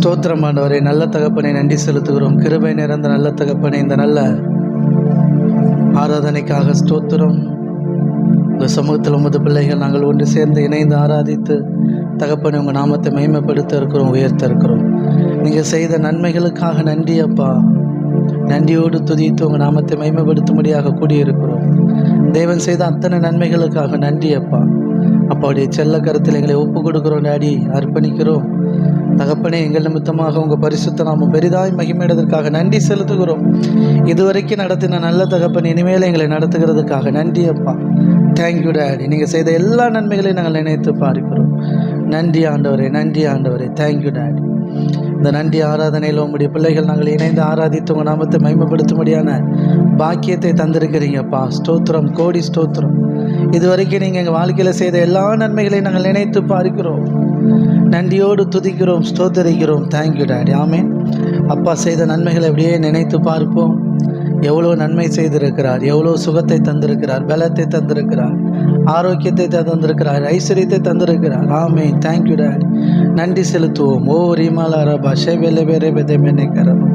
ஸ்தோத்திரம் ஆண்டவரே. நல்ல தகப்பனை நன்றி செலுத்துகிறோம். கிருபை நிறைந்த நல்ல தகப்பனை, இந்த நல்ல ஆராதனைக்காக ஸ்தோத்திரம். உங்கள் சமூகத்தில் உமது பிள்ளைகள் நாங்கள் ஒன்று சேர்ந்து இணைந்து ஆராதித்து தகப்பனை உங்கள் நாமத்தை மகிமைப்படுத்த இருக்கிறோம், உயர்த்த இருக்கிறோம். நீங்கள் செய்த நன்மைகளுக்காக நன்றி அப்பா. நன்றியோடு துதித்து உங்கள் நாமத்தை மகிமைப்படுத்தும்படியாக கூடியிருக்கிறோம். தேவன் செய்த அத்தனை நன்மைகளுக்காக நன்றி அப்பா. அப்பாவுடைய செல்ல கருத்தில் எங்களை ஒப்பு கொடுக்கிறோம் டாடி, அர்ப்பணிக்கிறோம் தகப்பனே. எங்கள் நிமித்தமாக உங்கள் பரிசுத்த நாமம் பெரிதாய் மகிமையிடுவதற்காக நன்றி செலுத்துகிறோம். இதுவரைக்கும் நடத்தின நல்ல தகப்பன் இனிமேல் எங்களை நடத்துகிறதுக்காக நன்றி அப்பா. Thank you daddy. நீங்கள் செய்த எல்லா நன்மைகளையும் நாங்கள் நினைத்து பார்க்கிறோம். நன்றி ஆண்டவரே, நன்றி ஆண்டவரே. Thank you daddy. இந்த நன்றி ஆராதனையில் உங்களுடைய பிள்ளைகள் நாங்கள் இணைந்து ஆராதித்து உங்கள் நாமத்தை மகிமைப்படுத்தும்படியான பாக்கியத்தை தந்திருக்கிறீங்கப்பா. ஸ்தோத்திரம், கோடி ஸ்தோத்திரம். இதுவரைக்கும் நீங்கள் எங்கள் வாழ்க்கையில் செய்த எல்லா நன்மைகளையும் நாங்கள் நினைத்து பார்க்கிறோம். நன்றியோடு துதிக்கிறோம், ஸ்தோத்தரிக்கிறோம். Thank you daddy. ஆமேன். அப்பா செய்த நன்மைகளை அப்படியே நினைத்து பார்ப்போம். எவ்வளோ நன்மை செய்திருக்கிறார், எவ்வளோ சுகத்தை தந்திருக்கிறார், பலத்தை தந்திருக்கிறார், ஆரோக்கியத்தை தந்திருக்கிறார், ஐஸ்வர்யத்தை தந்திருக்கிறார். ஆமேன். Thank you daddy. நன்றி செலுத்துவோம். ஓ ரீமாலா ரபா ஷேவேலே வேறே பெதமெனே கரபா.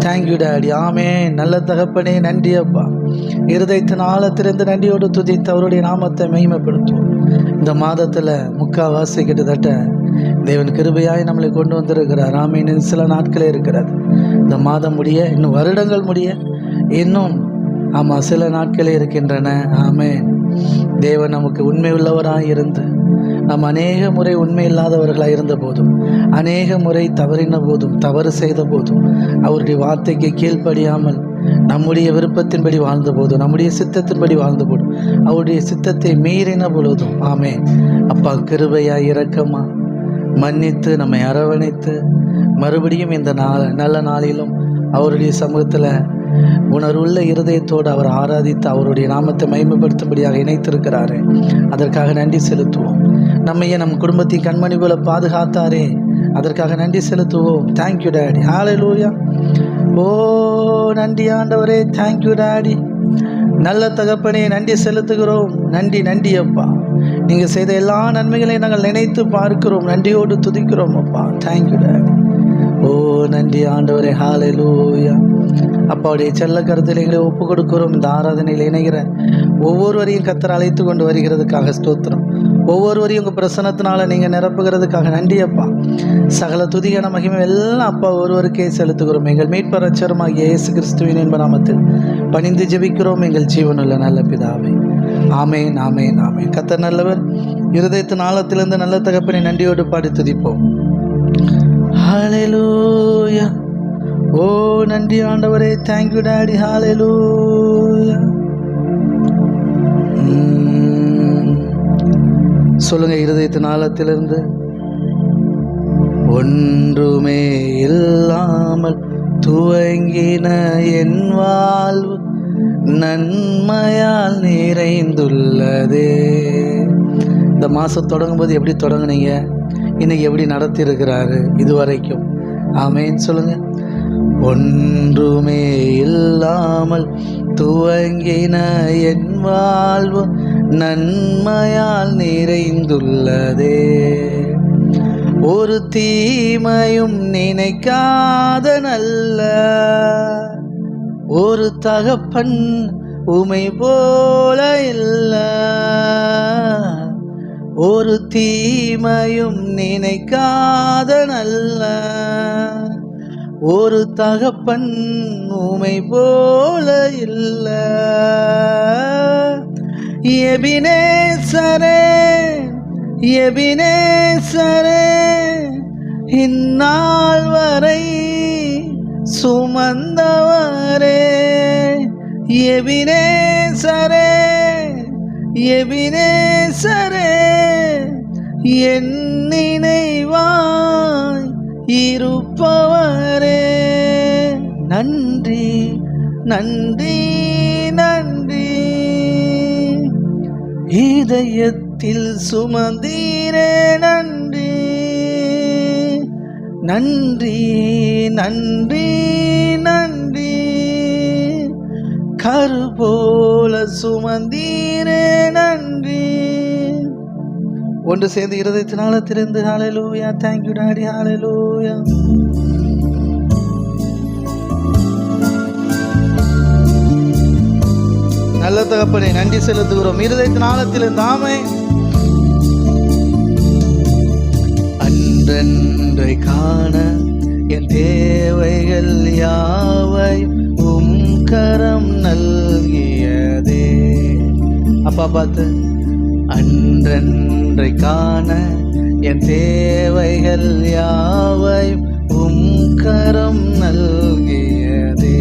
Thank you daddy. ஆமேன். நல்ல தகப்பனே நன்றி அப்பா. இருதயத்தின் ஆழத்திலிருந்து நன்றியோடு துதித்து அவருடைய நாமத்தை மகிமைப்படுத்துவோம். இந்த மாதத்தில் முக்கால்வாசி கிட்டத்தட்ட தேவன் கிருபையாய் நம்மளை கொண்டு வந்திருக்கிறார். ஆமீன். சில நாட்களே இருக்கிறது. இந்த மாதம் முடிய இன்னும் வருடங்கள் முடிய இன்னும் சில நாட்களே இருக்கின்றன. ஆமேன். தேவன் நமக்கு உண்மை உள்ளவராக இருந்து நாம் அநேக முறை உண்மை இல்லாதவர்களாக இருந்த போதும், அநேக முறை தவறின போதும், தவறு செய்த போதும், அவருடைய வார்த்தைக்கு கீழ்ப்படியாமல் நம்முடைய விருப்பத்தின்படி வாழ்ந்த போதும், நம்முடைய சித்தத்தின்படி வாழ்ந்த போதும், அவருடைய சித்தத்தை மீறின பொழுதும் ஆமேன் அப்பா கிருபையா இரக்கமா மன்னித்து நம்மை அரவணைத்து மறுபடியும் இந்த நல்ல நாளிலும் அவருடைய சமூகத்தில் உணர்வுள்ள இருதயத்தோடு அவர் ஆராதித்து அவருடைய நாமத்தை மகிமைப்படுத்தும்படியாக இணைத்திருக்கிறாரே, அதற்காக நன்றி செலுத்துவோம். நம்மையே நம் குடும்பத்தின் கண்மணி போல பாதுகாத்தாரே, அதற்காக நன்றி செலுத்துவோம். Thank you daddy. ஹல்லேலூயா. ஓ நன்றி ஆண்டவரே. Thank you daddy. நல்ல தகப்பனே நன்றி செலுத்துகிறோம். நன்றி, நன்றி அப்பா. நீங்கள் செய்த எல்லா நன்மைகளையும் நாங்கள் நினைத்து பார்க்கிறோம். நன்றியோடு துதிக்கிறோம் அப்பா. Thank you daddy. ஓ நன்றி ஆண்டவரே. ஹல்லேலூயா. அப்பாவுடைய செல்ல கருத்தில் எங்களை ஒப்பு கொடுக்கிறோம். இந்த ஆராதனையில் இணைகிற ஒவ்வொருவரையும் கர்த்தர் அழைத்து கொண்டு வருகிறதுக்காக ஸ்தோத்திரம். ஒவ்வொருவரையும் உங்கள் பிரசன்னத்தினால நீங்கள் நிரப்புகிறதுக்காக நன்றி அப்பா. சகல துதிகான மகிமை எல்லாம் அப்பா ஒருவருக்கே செலுத்துகிறோம். எங்கள் மீட்பர் ரட்சகருமாகிய இயேசு கிறிஸ்துவின் என்ப நாமத்தில் பணிந்து ஜெபிக்கிறோம் எங்கள் ஜீவனுள்ள நல்ல பிதாவே. ஆமேன், ஆமேன், ஆமேன். கர்த்தர் நல்லவர். இருதயத்தின் ஆழத்திலிருந்து நல்ல தகப்பனை நன்றியோடு பாடி துதிப்போம். ஹல்லேலூயா. ஓ நன்றி ஆண்டவரே. Thank you daddy. ஹல்லேலூயா. சொல்லுங்க இருதயத்தின் ஆழத்திலிருந்து. ஒன்றுமே இல்லாமல் துவங்கின என் வாழ்வு நன்மையால் நிறைந்துள்ளதே. இந்த மாதம் தொடங்கும் போது எப்படி தொடங்குனீங்க, இன்னைக்கு எப்படி நடத்தி இருக்கிறாரு இதுவரைக்கும். ஆமேன். சொல்லுங்க. ஒன்றுமே இல்லாமல் துவங்கின என் வாழ்வு நன்மையால் நிறைந்துள்ளதே. ஒரு தீமையும் நினைக்காத நல்ல ஒரு தகப்பன் உமை போல இல்ல. ஒரு தீமையும் நினைக்காத நல்ல ஒரு தகப்பன் உமை போல இல்ல. எபினேசரே, எபினேசரே, இந்நாள் வரை சுமந்தவரே. எபினேசரே, எபினேசரே, என் நினைவாய் இருப்பவரே. நன்றி, நன்றி, நன்றி. இதயத்தில் சுமந்தீரே. நன்றி, நன்றி, நன்றி, நன்றி. கரு போல சுமந்தீரே. நன்றி. ஒன்று சேர்ந்து இருதயத்தினால திறந்து ஹalleluya. Thank you daddy. Hallelujah. நல்ல தகப்பனே நன்றி செலுத்துகிறோம். இருதயத்தின் ஆழத்திலிருந்து ஆமென். அன்றன்றை காண என் தேவைகள் யாவை உம் கரம் நல்கியதே. அப்பா பார்த்து, அன்றன்றை காண என் தேவைகள் யாவை உம் கரம் நல்கியதே.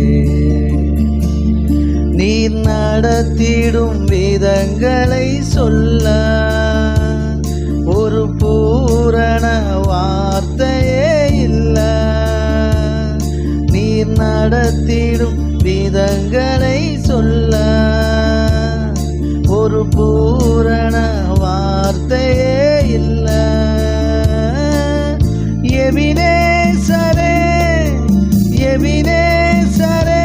நீர் நடத்திடும் விதங்களை சொல்ல ஒரு பூரண வார்த்தையே இல்ல. நீர் நடத்திடும் விதங்களை சொல்ல ஒரு பூரண வார்த்தையே இல்ல. எபினேசரே எபினேசரே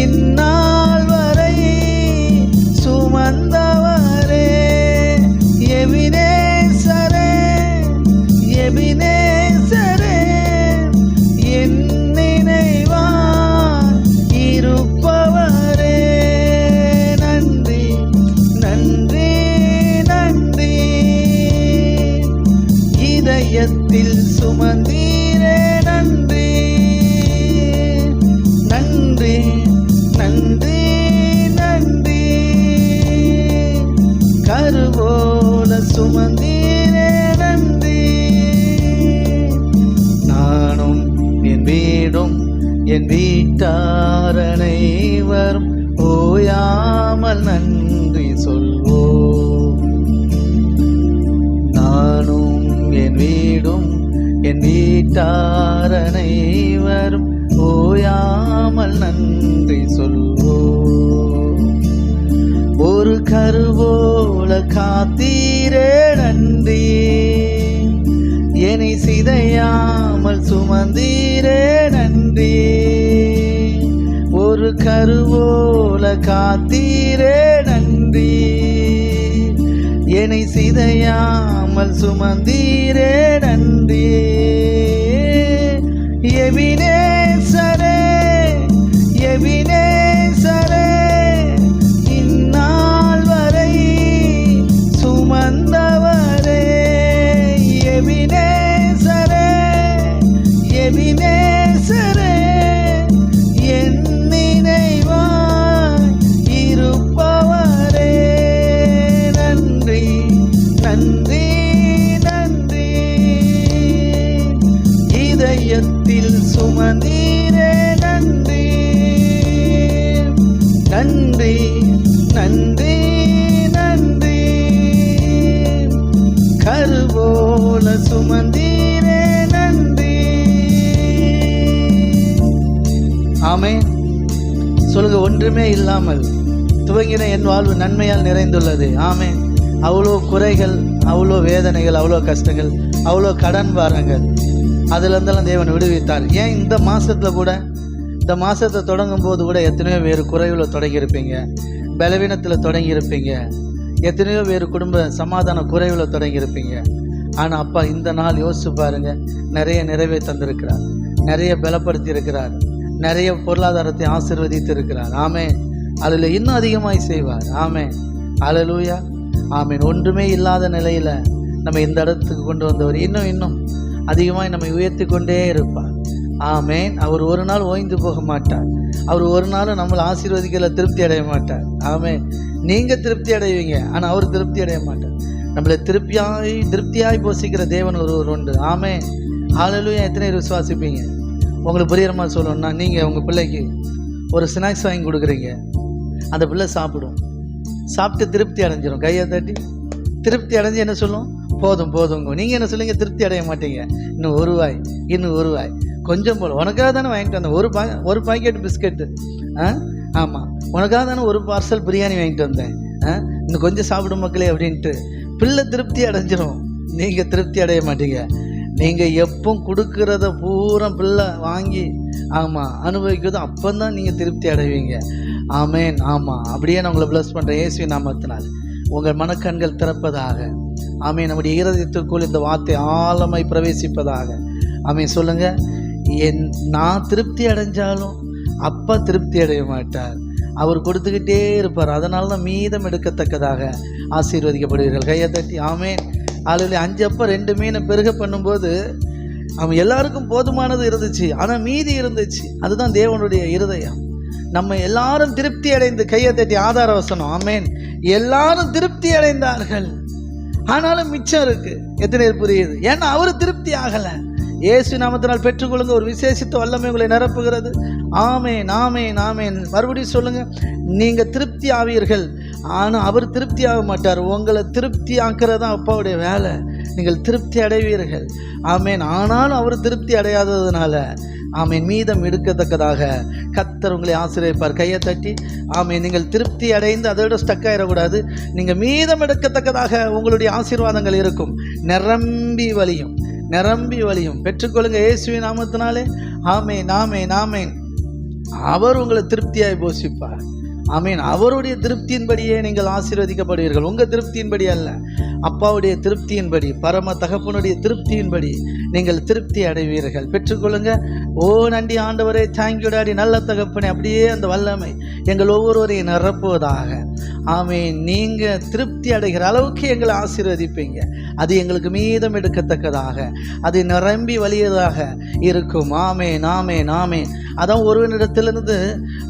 இந்நாள் வரை சுமந்தவரே. எபினேசரே எபினேசரே என் நினைவாய் இருப்பவரே. நன்றி நன்றி நன்றி. இதயத்தில் சுமந்தீரே நன்றி நன்றி நன்றி நன்றி. கருவோல சுமந்தீரே நன்றி. நானும் என் வீடும் என் வீட்டார் அனைவரும் ஓயாமல் நன்றி சொல்வோம். நானும் என் வீடும் என் வீட்டார் அனைவரும் ஓயாமல் நன்றி சொல்வோம். ஒரு கருவோல காத்தீரே நன்றி. என்னை சிதையாமல் சுமந்தீரே நன்றி. ஒரு கருவோல காத்தீரே நன்றி. என்னை சிதையாமல் சுமந்தீரே நன்றி. எபினேசரே எபினேசரே இந்நாள் வரை சுமந்தவரே. எபினேசரே எபினேசரே என் நினைவாய் இருப்பவரே. நன்றி நன்றி நன்றி. இதயத்தில் சுமந்தீரே நன்றி நன்றி நன்றி நன்றி. கருவோல சுமந்தீரே நன்றி. ஆமென். சொல்லுங்க, ஒன்றுமே இல்லாமல் துவங்கின என் வாழ்வு நன்மையால் நிறைந்துள்ளது. ஆமென். அவ்வளோ குறைகள், அவ்வளோ வேதனைகள், அவ்வளோ கஷ்டங்கள், அவ்வளோ கடன் பாரங்கள், அதுலேருந்தெல்லாம் தேவன் விடுவித்தார். ஏன் இந்த மாதத்தில் கூட, இந்த மாதத்தை தொடங்கும் போது கூட எத்தனையோ வேறு குறைவில் தொடங்கியிருப்பீங்க, பலவீனத்தில் தொடங்கியிருப்பீங்க, எத்தனையோ வேறு குடும்ப சமாதான குறைவில் தொடங்கியிருப்பீங்க. ஆனால் அப்பா இந்த நாள் யோசிச்சு பாருங்க, நிறைய நிறைவே தந்திருக்கிறார், நிறைய பலப்படுத்தி இருக்கிறார், நிறைய பொருளாதாரத்தை ஆசீர்வதித்து இருக்கிறார். ஆமென். அதில் இன்னும் அதிகமாய் செய்வார். ஆமென். ஹல்லேலூயா. ஆமென். ஒன்றுமே இல்லாத நிலையில் நம்ம இந்த இடத்துக்கு கொண்டு வந்தவர் இன்னும் அதிகமாய் நம்மை உயர்த்தி கொண்டே இருப்பார். ஆமென். அவர் ஒரு நாள் ஓய்ந்து போக மாட்டார். அவர் ஒரு நாள் நம்மளை ஆசீர்வதிக்கல திருப்தி அடைய மாட்டார். ஆமென். நீங்கள் திருப்தி அடைவீங்க, ஆனால் அவர் திருப்தி அடைய மாட்டார். நம்மளை திருப்தியாய் போஷிக்கிற தேவன் ஒருவர் உண்டு. ஆமென். ஹல்லேலூயா. எத்தனை பேர் விசுவாசிப்பீங்க? உங்களுக்கு புரியுற மாதிரி சொல்லணும்னா, நீங்கள் உங்கள் பிள்ளைக்கு ஒரு ஸ்நாக்ஸ் வாங்கி கொடுக்குறீங்க, அந்த பிள்ளை சாப்பிடும், சாப்பிட்டு திருப்தி அடைஞ்சிடும், கையை தட்டி திருப்தி அடைஞ்சு என்ன சொல்லும்? போதும் போதுங்க. நீங்கள் என்ன சொல்லுங்க? திருப்தி அடைய மாட்டீங்க. இன்னும் ஒரு வாய் கொஞ்சம் போல், உனக்காக தானே வாங்கிட்டு வந்தேன் ஒரு பாக்கெட் பிஸ்கெட்டு, ஆமாம் உனக்காக தானே ஒரு பார்சல் பிரியாணி வாங்கிட்டு வந்தேன், இன்னும் கொஞ்சம் சாப்பிடும் மக்களே அப்படின்ட்டு பிள்ளை திருப்தி அடைஞ்சிடும். நீங்கள் திருப்தி அடைய மாட்டீங்க. நீங்கள் எப்போ கொடுக்குறத பூரா பிள்ளை வாங்கி அனுபவிக்கிறதோ அப்போதான் நீங்கள் திருப்தி அடைவீங்க. ஆமேன். ஆமாம், அப்படியே நான் உங்களை ப்ளஸ் பண்ணுறேன். இயேசுவின் நாமத்தினால் உங்கள் மனக்கண்கள் திறப்பதாக. ஆமென். நம்முடைய இருதயத்திற்குள் இந்த வார்த்தை ஆழமாய் பிரவேசிப்பதாக. ஆமென். சொல்லுங்க, நான் திருப்தி அடைஞ்சாலும் அப்பா திருப்தி அடைய மாட்டார். அவர் கொடுத்துக்கிட்டே இருப்பார். அதனால தான் மீதம் எடுக்கத்தக்கதாக ஆசீர்வதிக்கப்படுவீர்கள். கையை தட்டி ஆமென். அதில் 5 அப்ப 2 மீனை பெருக பண்ணும்போது அவன் எல்லாருக்கும் போதுமானது இருந்துச்சு, ஆனால் மீதி இருந்துச்சு. அதுதான் தேவனுடைய இருதயம். நம்ம எல்லாரும் திருப்தி அடைந்து, கையை தட்டி ஆதார வசனம் ஆமென். எல்லாரும் திருப்தி அடைந்தார்கள், ஆனாலும் மிச்சம் இருக்கு. எத்தனை புரியுது? ஏன்னா அவரு திருப்தி ஆகலை. இயேசு நாமத்தினால் பெற்றுக்கொள்ளுங்க. ஒரு விசேஷித்த வல்லமை உங்களை நிரப்புகிறது. ஆமென், ஆமென், ஆமென். மறுபடியும் சொல்லுங்க, நீங்க திருப்தி ஆவீர்கள், ஆனால் அவர் திருப்தி ஆக மாட்டார். உங்களை திருப்தி ஆக்குறது தான் அப்பாவுடைய வேலை. நீங்கள் திருப்தி அடைவீர்கள். ஆமென். ஆனாலும் அவர் திருப்தி அடையாததுனால ஆமென் மீதம் எடுக்கத்தக்கதாக கர்த்தர் உங்களை ஆசீர்வதிப்பார். கையை தட்டி ஆமென். நீங்கள் திருப்தி அடைந்து அதோட ஸ்டக் ஆயிடக்கூடாது. நீங்கள் மீதம் எடுக்கத்தக்கதாக உங்களுடைய ஆசீர்வாதங்கள் இருக்கும். நிரம்பி வழியும், நிரம்பி வழியும். பெற்றுக்கொள்ளுங்க இயேசுவின் நாமத்தினாலே. ஆமென், ஆமென், ஆமென். அவர் உங்களை திருப்தியாய் போஷிப்பார். ஆமென். அவருடைய திருப்தியின்படியே நீங்கள் ஆசீர்வதிக்கப்படுவீர்கள். உங்கள் திருப்தியின்படி அல்ல, அப்பாவுடைய திருப்தியின்படி, பரம தகப்பனுடைய திருப்தியின்படி நீங்கள் திருப்தி அடைவீர்கள். பெற்றுக்கொள்ளுங்க. ஓ நன்றி ஆண்டவரே, தேங்க்யூ டாடி. நல்ல தகப்பனே, அப்படியே அந்த வல்லமை எங்கள் ஒவ்வொருவரையும் நிரப்புவதாக. ஆமென். நீங்கள் திருப்தி அடைகிற அளவுக்கு எங்களை ஆசீர்வதிப்பீங்க. அது எங்களுக்கு மீதம் எடுக்கத்தக்கதாக, அது நிரம்பி வழியதாக இருக்கும். ஆமென், ஆமென், ஆமென். அதான் ஒருவனிடத்திலிருந்து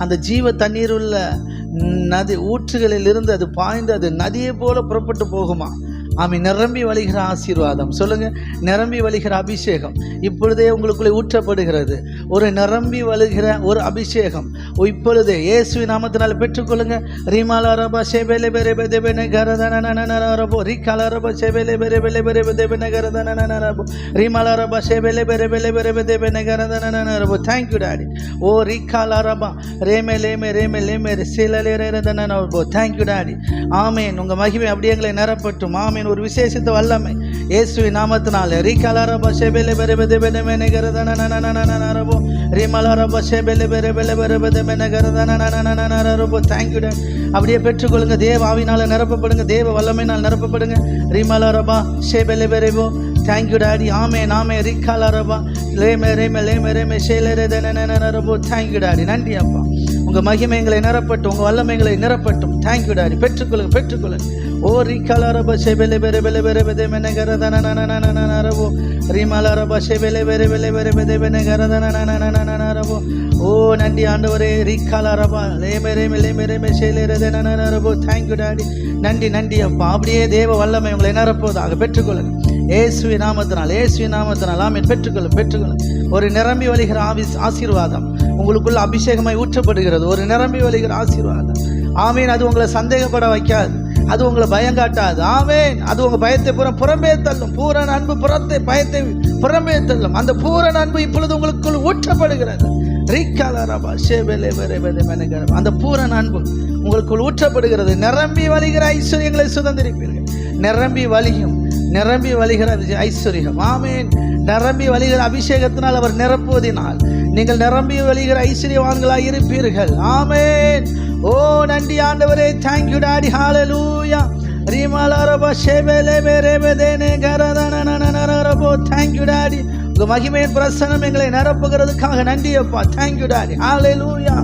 அந்த ஜீவ தண்ணீர் உள்ள நதி ஊற்றுகளில் இருந்து அது பாய்ந்து அது நதியை போல புறப்பட்டு போகுமா. ஆமென். நிரம்பி வழிகிற ஆசீர்வாதம். சொல்லுங்க, நிரம்பி வழிகிற அபிஷேகம் இப்பொழுதே உங்களுக்குள்ளே ஊற்றப்படுகிறது. ஒரு நிரம்பி வழிகிற ஒரு அபிஷேகம் இப்பொழுதே இயேசுவின் நாமத்தினால் பெற்றுக்கொள்ளுங்க. ரீமாலாரபா ஷேபேலே பெரே பெதேபெனே கரதனனனனனரபோ ரீகாலாரபா ஷேபேலே பெரே பெலே பெரே பெதேபெனே கரதனனனனரபோ ரீமாலாரபா ஷேபேலே பெரே பெலே பெரே பெதேபெனே கரதனனனரபோ. Thank you daddy. ஓ ரீகாலாரபா ரேமே லேமே ரேமே லேமே சீலலே ரேதனனரபோ. Thank you daddy. ஆமென். உங்க மகிமை அப்படியே எங்களை நிரப்பட்டும். ஆமென். ஒரு விசேஷித்த வல்லமை இயேசுவின் நாமத்தினாலே. ரீகாலாரபா ஷேபேலே பெரே பெதேபெனே கரதனனனனரபோ ரீமாலாரபா ஷேபேலே பெரே பெலே பெரே பெதேபெனே கரதனனனனரபோ. Thank you daddy. அப்படியே பெற்றுக்கொள்ளுங்க. தேவ ஆவியினால நிரப்பப்படுங்க, தேவ வல்லமையினால் நிரப்பப்படுங்க. ரீமாலாரபா ஷேபேலே பெரேபோ. Thank you daddy. ஆமென், ஆமென். ரீகாலாரபா லேமே ரேமே லேமே ரேமே ஷேலே ரேதனனனரபோ. Thank you daddy. நன்றி அப்பா. உங்க மகிமை எங்களை நிரப்பட்டும், உங்க வல்லமைகளை நிரப்பட்டும். Thank you daddy. பெற்றுக்கொள்ளுங்க, பெற்றுக்கொள்ளுங்க. ஓ ரீகாலாரபா ஷேபேலே பெரே பெலே பெரே பெதேபெனே கரதனனனனரபோ ரீமாலாரபா ஷேபேலே பெரே பெலே பெரே பெதேபெனே கரதனனனனனரபோ. ஓ நன்றி ஆண்டவரே. ரீகாலாரபா லேமே ரேமே லேமே ரேமே ஷேலே ரேதனனனரபோ. Thank you daddy. நன்றி, நன்றி அப்பா. அப்படியே தேவ வல்லமை உங்களை நிரப்புவதாக. பெற்றுக்கொள்ளுங்க இயேசுவின் நாமத்தினால், இயேசுவின் நாமத்தினால். ஆமென். பெற்றுக்கொள்ளும், பெற்றுக்கொள்ளும். ஒரு நிரம்பி வழிகிற ஆசீர்வாதம் உங்களுக்குள்ள அபிஷேகமாய் ஊற்றப்படுகிறது. ஒரு நிரம்பி வழிகிற ஆசீர்வாதம். ஆமென். அது உங்களை சந்தேகப்பட வைக்காது, அது உங்களை பயங்காட்டாது. ஆமென். அது உங்க பயத்தை புறம்பே தள்ளும். பூரண அன்பு பயத்தை புறம்பே தள்ளும். அந்த பூரண அன்பு இப்பொழுது உங்களுக்குள் ஊற்றப்படுகிறது. அந்த பூரண அன்பு உங்களுக்குள் ஊற்றப்படுகிறது. நிரம்பி வழிகிற ஐஸ்வர்யங்களை சுதந்திரிப்பீர்கள். நிரம்பி வழியும், நிரம்பி வழிகிற ஐஸ்வர்யம். ஆமென். நிரம்பி வழிகிற அபிஷேகத்தினால் அவர் நிரப்புவதினால் நீங்கள் நிரம்பி வழிகிற ஐஸ்வர்யவான்களாய் இருப்பீர்கள். ஆமென். ஓ நன்றி ஆண்டவரே. Thank you daddy. ஹalleluya. ரீமாலாரபா ஷேபேலே பெரே பெதேனே கரதனனனனரபோ. Thank you daddy. உங்க மகிமையின் பிரசன்னம் எங்களை நிரப்புகிறதுக்காக நன்றி அப்பா. Thank you daddy. ஹalleluya.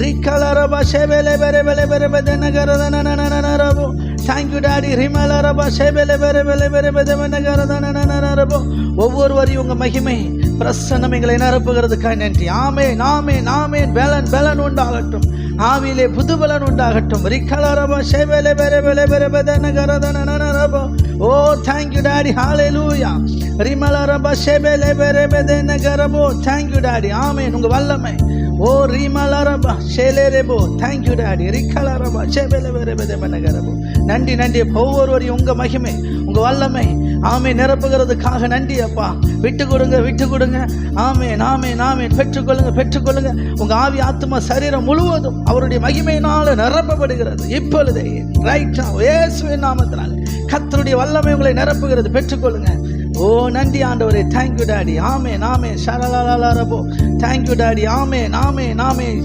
ரீகாலாரபா ஷேபேலே பெரே பெலே பெரே பெதேனே கரதனனனனரபோ. Thank you daddy. ரீமாலாரபா ஷேபேலே பெரே பெலே பெரே பெதேனே கரதனனனனரபோ. ஒவ்வொருவரையும் உங்க மகிமை பிரசன்னம் எங்களை நிரப்புகிறதுக்காக நன்றி. ஆமென், ஆமென், ஆமென். பலன் உண்டாகட்டும். ஆவியிலே புது பலன் உண்டாகட்டும். ரிக்கலரபா ஷேபேலே பெரே பெலே பெரே பெதேனே கரதனனனரபோ. ஓ Thank you டாடி. ஹalleluya. ரிமலரபா ஷேபேலே பெரே பெதேனே கரபோ. Thank you daddy. ஆமென். உங்க வல்லமை. ஓ ரீமலரபா ஷேலேரபோ. Thank you daddy. ரிக்கலரபா ஷேபேலே பெரே பெதேனே கரபோ. நன்றி, நன்றி. ஒவ்வொருவரையும் உங்க மகிமை, உங்க வல்லமை ஆமென் நிரப்புகிறதுக்காக நன்றி அப்பா. விட்டு கொடுங்க, விட்டு கொடுங்க. ஆமென், ஆமென், ஆமென். பெற்றுக்கொள்ளுங்க, பெற்றுக்கொள்ளுங்க. உங்க ஆவி ஆத்மா சரீரம் முழுவதும் அவருடைய மகிமையினால நிரப்பப்படுகிறது. இப்பொழுதே ரைட் இயேசுவின் நாமத்தினால கர்த்தருடைய வல்லமை உங்களை நிரப்புகிறது. பெற்றுக்கொள்ளுங்க. ஓ நன்றி ஆண்டவரே. Thank you daddy. ஆமென், ஆமென். ஷரலலலரபோ. Thank you daddy. ஆமென், ஆமென், ஆமென்.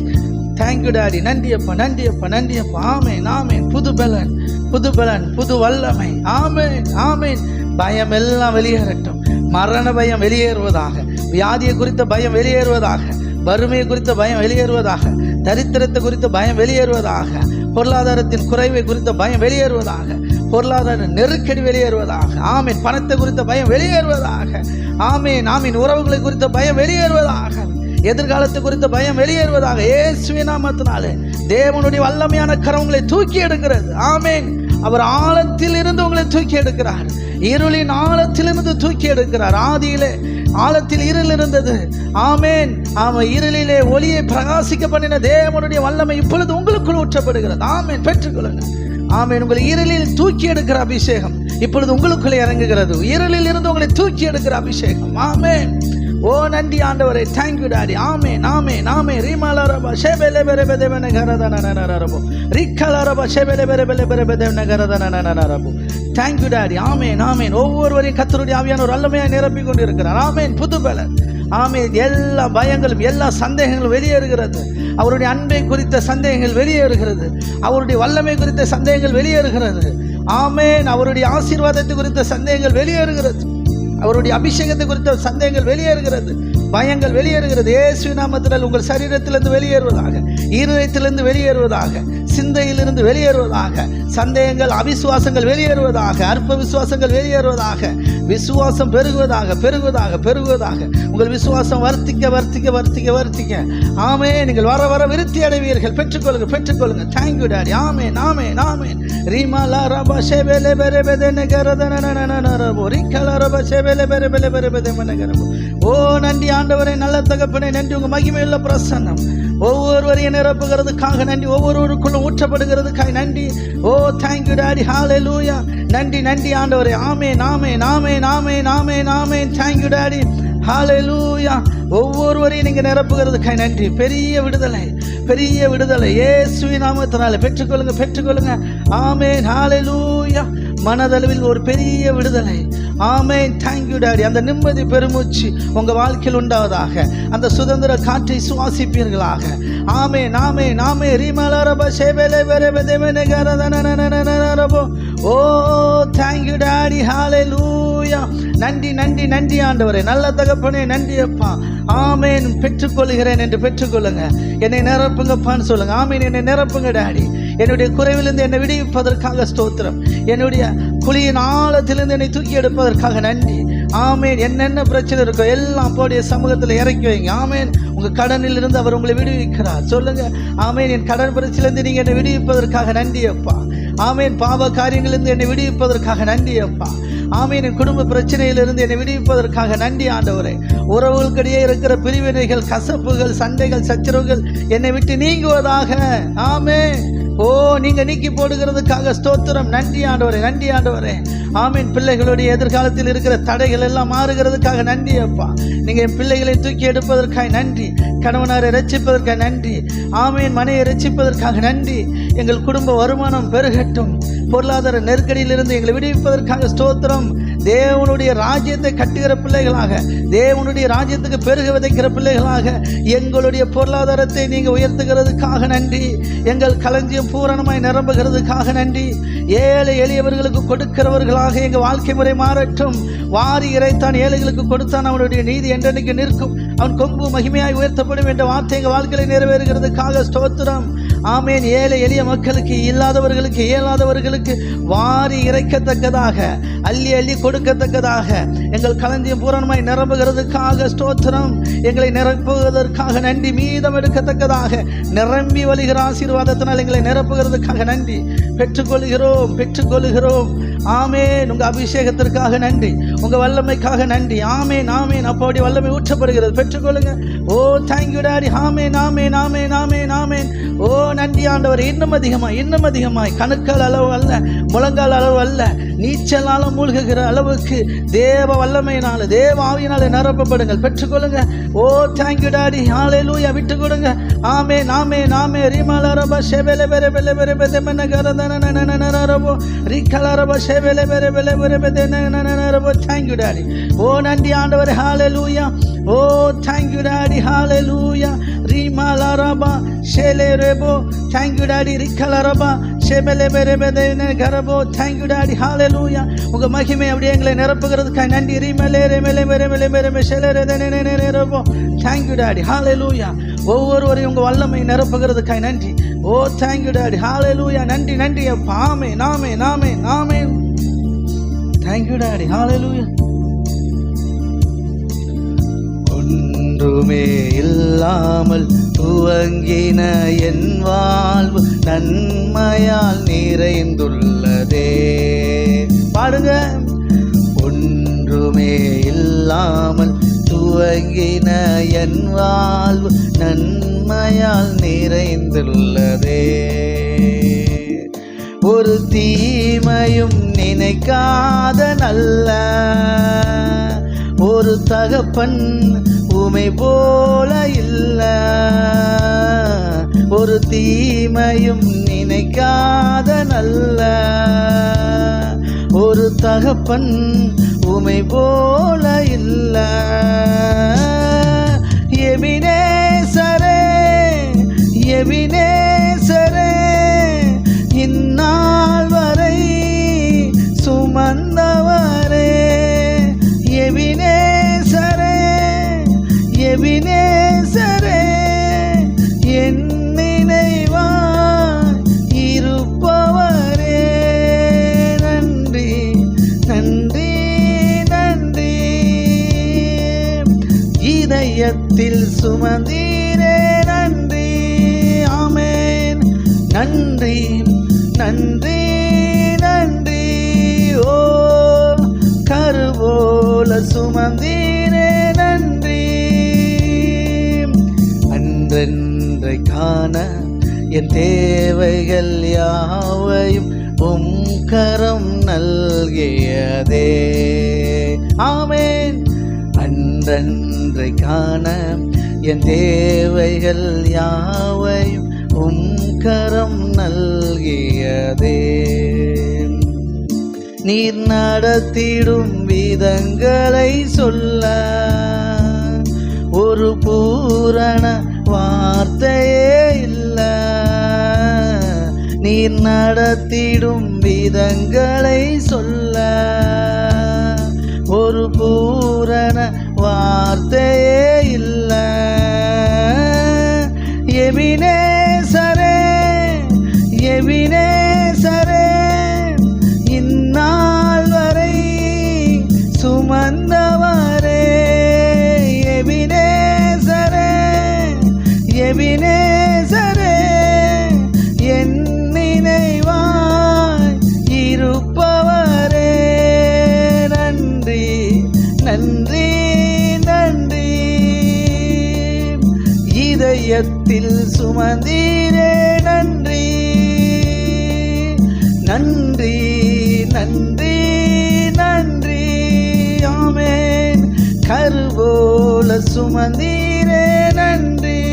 Thank you daddy. நன்றியப்பா, நன்றியப்பா, நன்றியப்பா. ஆமேன், ஆமேன். புது பலன், புது பலன், புது வல்லமை. ஆமேன், ஆமேன். பயம் எல்லாம் வெளியேறட்டும். மரண பயம் வெளியேறுவதாக, வியாதியை குறித்த பயம் வெளியேறுவதாக, வறுமையை குறித்த பயம் வெளியேறுவதாக, தரித்திரத்தை குறித்த பயம் வெளியேறுவதாக, பொருளாதாரத்தின் குறைவை குறித்த பயம் வெளியேறுவதாக, பொருளாதார நெருக்கடி வெளியேறுவதாக. ஆமீன். பணத்தை குறித்த பயம் வெளியேறுவதாக. ஆமீன், ஆமீன். உறவுகளை குறித்த பயம் வெளியேறுவதாக. எதிர்காலத்தை குறித்த பயம் வெளியேறுவதாக. இயேசுவின் நாமத்தினாலே தேவனுடைய வல்லமையான கரங்களை தூக்கி எடுக்கிறது. ஆமீன். அவர் ஆழத்தில் இருந்து உங்களை தூக்கி எடுக்கிறார். இருளின் ஆழத்திலிருந்து தூக்கி எடுக்கிறார். ஆதியிலே ஆழத்தில் இருள் இருந்தது. ஆமேன். ஆமாம், இருளிலே ஒளியை பிரகாசிக்க பண்ணின தேவனுடைய வல்லமை இப்பொழுது உங்களுக்குள் ஊற்றப்படுகிறது. ஆமேன். பெற்றுக்கொள்ளுங்க. ஆமேன். உங்களை இருளில் தூக்கி எடுக்கிற அபிஷேகம் இப்பொழுது உங்களுக்குள்ளே இறங்குகிறது. இருளில் இருந்து உங்களை தூக்கி எடுக்கிற அபிஷேகம். ஆமேன். ஓ நன்றி ஆண்டவரே. Thank you daddy. ஆமேன், ஆமேன், ஆமேன். ரீமாலரபா ஷேபெலே பெரபெ தேவன கரதனனனரபோ ரிக்கலரபா ஷேபெலே பெரபெலே பெரபெ தேவன கரதனனனரபோ. Thank you daddy. ஆமேன், ஆமேன். ஒவ்வொருவரையும் கர்த்தருடைய ஆவியானவர் வல்லமையாக நிரப்பிக் கொண்டிருக்கிறார். ஆமேன். புது பலன். ஆமேன். எல்லா பயங்களும் எல்லா சந்தேகங்களும் வெளியேறுகிறது. அவருடைய அன்பை குறித்த சந்தேகங்கள் வெளியேறுகிறது. அவருடைய வல்லமை குறித்த சந்தேகங்கள் வெளியேறுகிறது. ஆமேன். அவருடைய ஆசீர்வாதத்தை குறித்த சந்தேகங்கள் வெளியேறுகிறது. அவருடைய அபிஷேகத்தை குறித்த சந்தேகங்கள் வெளியேறுகிறது. பயங்கள் வெளியேறுகிறது. இயேசுவின் நாமத்தில் உங்கள் சரீரத்திலிருந்து வெளியேறுவதாக, இருதயத்திலிருந்து வெளியேறுவதாக, சிந்தையிலிருந்து வெளியேறுவதாக, சந்தேகங்கள் அவிசுவாசங்கள் வெளியேறுவதாக, அற்ப விசுவாசங்கள் வெளியேறுவதாக, விசுவாசம் பெருகுவதாக, பெருகுவதாக, பெருகுவதாக. உங்கள் விசுவாசம் வர்த்திக்க வர்த்திக்க வர்த்திக்க வர்த்திக்க. ஆமே. நீங்கள் வர வர விருத்தி அடைவீர்கள். பெற்றுக்கொள்ளுங்க, பெற்றுக்கொள்ளுங்க. Thank you daddy. ஆமேன், ஆமேன், ஆமேன். ரீமாலா ரபா ஷேபெலே பெரபெதென கரதனனனனரபோ ரிக்கலா ரபா ஷேபெலே பெரபெலே பெரபெதென கரபோ. ஓ நன்றி ஆண்டவரே, நல்ல தகப்பனே, நன்றி. உங்க மகிமையுள்ள பிரசன்னம் ஒவ்வொருவரையும் நிரப்புகிறதுக்காக நன்றி. ஒவ்வொருவருக்குள்ளும் ஊற்றப்படுகிறதுக்காக நன்றி. ஓ தேங்க்யூ டாடி. ஹல்லேலூயா. நன்றி, நன்றி ஆண்டவரே. ஆமேன், ஆமேன், ஆமேன், ஆமேன், ஆமேன், ஆமேன். Thank you daddy. ஹல்லேலூயா. ஒவ்வொருவரையும் நீங்க நிரப்புகிறதுக்காக நன்றி. பெரிய விடுதலை, பெரிய விடுதலை இயேசுவின் நாமத்தினாலே பெற்றுக்கொள்ளுங்க, பெற்றுக்கொள்ளுங்க. ஆமேன். ஹல்லேலூயா. மனதளவில் ஒரு பெரிய விடுதலை. ஆமேன். Thank you daddy. அந்த நிம்மதி பெருமூச்சு உங்க வாழ்க்கையில் உண்டாவதாக. அந்த சுதந்திர காற்றை சுவாசிப்பீர்களாக. ஆமேன், ஆமேன், ஆமேன். ரீமலரப ஷேபெலே பெரபெ தேவன கரதனனனனரபோ. ஓ தேங்க்யூ டாடி. ஹல்லேலூயா. நன்றி, நன்றி, நன்றி ஆண்டவரே. நல்ல தகப்பனே, நன்றி அப்பா. ஆமேன். பெற்றுக்கொள்கிறேன் என்று பெற்றுக்கொள்ளுங்க. என்னை நிரப்புங்கப்பான்னு சொல்லுங்க. ஆமேன். என்னை நிரப்புங்க டாடி. என்னுடைய குறைவிலிருந்து என்னை விடுவிப்பதற்காக ஸ்தோத்திரம். என்னுடைய குழியின் ஆழத்திலிருந்து என்னை தூக்கி எடுப்பதற்காக நன்றி. ஆமேன். என்னென்ன பிரச்சனை இருக்கோ எல்லாம் அப்போடைய சமூகத்தில் இறக்கி வைங்க. ஆமேன். உங்க கடனில் இருந்து அவர் உங்களை விடுவிக்கிறார். சொல்லுங்க. ஆமேன். என் கடன் பிரச்சனையிலிருந்து நீங்க என்னை விடுவிப்பதற்காக நன்றி அப்பா. ஆமேன். பாவ காரியங்களிலிருந்து என்னை விடுவிப்பதற்காக நன்றி அப்பா. ஆமீன். என் குடும்ப பிரச்சனையிலிருந்து என்னை விடுவிப்பதற்காக நன்றி ஆண்டவரே. உறவுகளுக்கிடையே இருக்கிற பிரிவினைகள், கசப்புகள், சண்டைகள், சச்சரவுகள் என்னை விட்டு நீங்குவதாக. ஆமேன். ஓ நீங்க நீக்கி போடுகிறதுக்காக ஸ்தோத்திரம். நன்றி ஆண்டவரே, நன்றி ஆண்டவரே. ஆமீன். பிள்ளைகளுடைய எதிர்காலத்தில் இருக்கிற தடைகள் எல்லாம் மாறுகிறதுக்காக நன்றி அப்பா. நீங்க என் பிள்ளைகளை தூக்கி எடுப்பதற்காக நன்றி. கணவனாரை ரட்சிப்பதற்காக நன்றி. ஆமீன். மனையை ரட்சிப்பதற்காக நன்றி. எங்கள் குடும்ப வருமானம் பெருகட்டும். பொருளாதார நெருக்கடியிலிருந்து எங்களை விடுவிப்பதற்காக ஸ்தோத்திரம். தேவனுடைய ராஜ்யத்தை கட்டுகிற பிள்ளைகளாக, தேவனுடைய ராஜ்யத்துக்கு பெருக விதைக்கிற பிள்ளைகளாக எங்களுடைய பொருளாதாரத்தை நீங்க உயர்த்துகிறதுக்காக நன்றி. எங்கள் களஞ்சியம் பூரணமாய் நிரம்புகிறதுக்காக நன்றி. ஏழை எளியவர்களுக்கு கொடுக்கிறவர்களாக எங்கள் வாழ்க்கை முறை மாறட்டும். வாரி இறைத்தான் ஏழைகளுக்கு கொடுத்தான், அவனுடைய நீதி என்றென்னைக்கு நிற்கும். அவன் கொம்பு மகிமையாய் உயர்த்தப்படும் என்ற வார்த்தை எங்கள் வாழ்க்கையை நிறைவேறுகிறதுக்காக ஸ்தோத்திரம். ஆமேன். ஏழை எளிய மக்களுக்கு, இல்லாதவர்களுக்கு, இயலாதவர்களுக்கு வாரி இறைக்கத்தக்கதாக, அள்ளி அள்ளி கொடுக்கத்தக்கதாக எங்கள் களஞ்சியம் பூரணமாய் நிரம்புகிறதுக்காக ஸ்தோத்திரம். எங்களை நிரப்புவதற்காக நன்றி. மீதம் எடுக்கத்தக்கதாக நிரம்பி வழிகிற ஆசீர்வாதத்தினால் எங்களை நிரப்புகிறதுக்காக நன்றி. பெற்றுக்கொள்கிறோம், பெற்றுக்கொள்கிறோம். ஆமேன். உங்க அபிஷேகத்திற்காக நன்றி. உங்க வல்லமைக்காக நன்றி. ஆமேன், ஆமேன். அப்போடைய வல்லமை ஊற்றப்படுகிறது. பெற்றுக்கொள்ளுங்க. ஓ தேங்க்யூ டாடி. ஆமேன், ஆமேன், ஆமேன், ஆமேன், ஆமேன். ஓ நன்றி ஆண்டவர். இன்னும் அதிகமாய், இன்னும் அதிகமாய், கணுக்கால் அளவு அல்ல, முழங்கால் அளவு அல்ல, நீச்சலாலும் மூழ்குகிற அளவுக்கு தேவ வல்லமையினால, தேவ ஆவியினால நிரப்பப்படுங்கள். பெற்றுக்கொள்ளுங்க. ஓ தேங்க்யூ டாடி. ஹல்லேலூயா. விட்டு கொடுங்க. ஆமேன், ஆமேன், ஆமேன். ரிமலரப ஷெபெலே பெரபெலே பெரபெதென கரதனனனனனரபோ ரிக்கலரப ஷெபெலே பெரபெலே பெரபெதெனனனனரபோ. Thank you daddy. ஓ நன்றி ஆண்டவரே. ஹல்லேலூயா. ஓ thank you daddy. Hallelujah. Rimalaraba, Shelerebo, thank you, Daddy, Rikalaraba, Shebele Garabo, thank you, Daddy, hallelujah. உங்க மகிமை அப்படியே எங்களை நிரப்புகிறதுக்காக நன்றி. ரிமலே ஷெலரோ, thank you, Daddy, hallelujah. ஒவ்வொருவரையும் உங்க வல்லமை நிரப்புகிறதுக்காக நன்றி. ஓ thank you, Daddy, hallelujah. நன்றி நன்றி அப்பா. ஆமென் ஆமென் ஆமென் ஆமென். thank you, Daddy, hallelujah. ஒன்றுமே இல்லாமல் துவங்கின என் வாழ்வு நன்மையால் நிறைந்துள்ளதே. பாடுங்க. ஒன்றுமே இல்லாமல் துவங்கின என் வாழ்வு நன்மையால் நிறைந்துள்ளதே. ஒரு தீமையும் நினைக்காத நல்ல ஒரு தகப்பன் உமை போல இல்ல. ஒரு தீமையும் நினைக்காத நல்ல ஒரு தகப்பன் உமை போல இல்ல. எபினேசரே எபினேசரே, இந்நாள் வரை சுமந்தவரே. எபினேசரே எபினேசரே, என் நினைவாய் இருப்பவரே. நன்றி நன்றி நன்றி. இதயத்தில் சுமந்தீரே நன்றி. ஆமென். நன்றி நன்றி நன்றி. ஓ கருவோல சுமந்தீரே நன்றி. அன்றென்றை காண என் தேவைகள் யாவையும் உம் கரம் நல்கியதே. ஆமென். அன்றென்றை காண என் தேவைகள் யாவையும் உம் கரம் நல்கியதே. நீர் நடத்திடும் விதங்களை சொல்ல ஒரு பூரண வார்த்தையே இல்ல. நீர் நடத்திடும் விதங்களை சொல்ல ஒரு பூரண வார்த்தையே இல்ல. எபினேசரே எபினேசரே, இந்நாள் வரை சுமந்தவரே. எபினேசரே எபினேசரே, என் நினைவாய் இருப்பவரே. நன்றி நன்றி நன்றி. இதயத்தில் சுமந்தீரே நன்றி. நன்றி நன்றி நன்றி. ஆமென். கருவோல சுமந்தீரே நன்றி.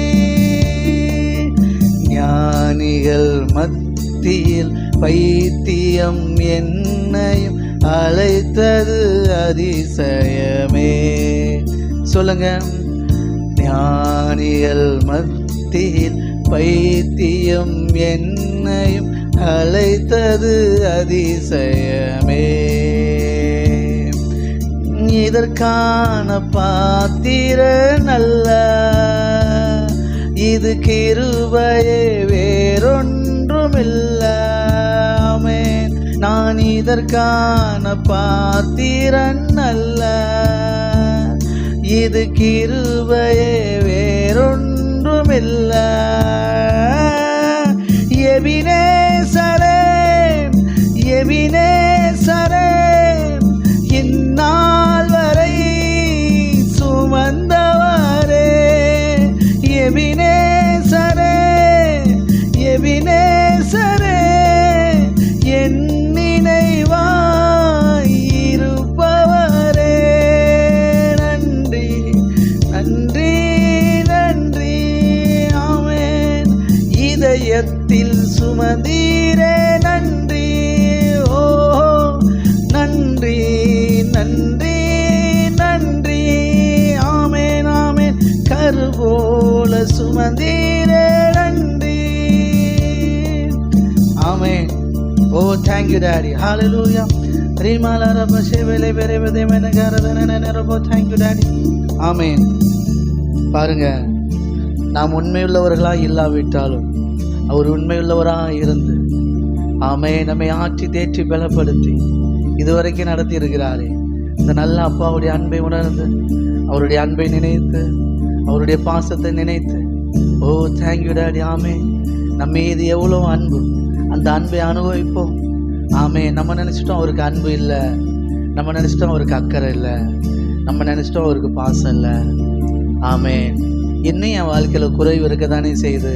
ஞானிகள் மத்தியில் பைத்தியம் என்னையும் அழைத்தது அதிசயமே. சொல்லுங்க. ஞானிகள் மத்தியில் பைத்தியம் என்னையும் அழைத்தது அதிசயமே. இதற்கான பாத்திர நல்ல இது கிருபையே வேறொன்றுமில்ல. ஆமென். நான் இதற்கான பாத்திரன் அல்ல, இது கிருபையே வேறொன்றுமில்ல. எபினேசரே எபினேசரே, இந்நாள் வரை சுமந்தவரே. எபினேசரே எபினேசரே, என் நினைவாய் இருப்பவரே. நன்றி நன்றி நன்றி. ஆமென். இதயத்தில் சுமந்தி வந்தீரே நன்றி. ஆமென். ஓ தேங்க்யூ டாடி. ஹalleluya. ரிமாலரப சேவலே பெரேவதே மனகரதனனரபோ தேங்க்யூ டாடி. ஆமென். பாருங்க, நாம் உண்மையுள்ளவர்களாக இல்லாவிட்டாலும் அவர் உண்மையுள்ளவராக இருந்து ஆமென் நம்மை ஆற்றி தேற்றி பலப்படுத்தி இதுவரைக்கும் நடத்தி இருக்கிறாரே. இந்த நல்ல அப்பாவுடைய அன்பை உணர்ந்து அவருடைய அன்பை நினைத்து அவருடைய பாசத்தை நினைத்து ஓ தேங்க்யூ டாடி. ஆமென். நம்ம மீது எவ்வளோ அன்பு, அந்த அன்பை அனுபவிப்போம். ஆமென். நம்ம நினச்சிட்டோம் அவருக்கு அன்பு இல்லை, நம்ம நினச்சிட்டோம் அவருக்கு அக்கறை இல்லை, நம்ம நினச்சிட்டோம் அவருக்கு பாசம் இல்லை. ஆமென். இன்னும் என் வாழ்க்கையில் குறைவு இருக்க தானே செய்யுது,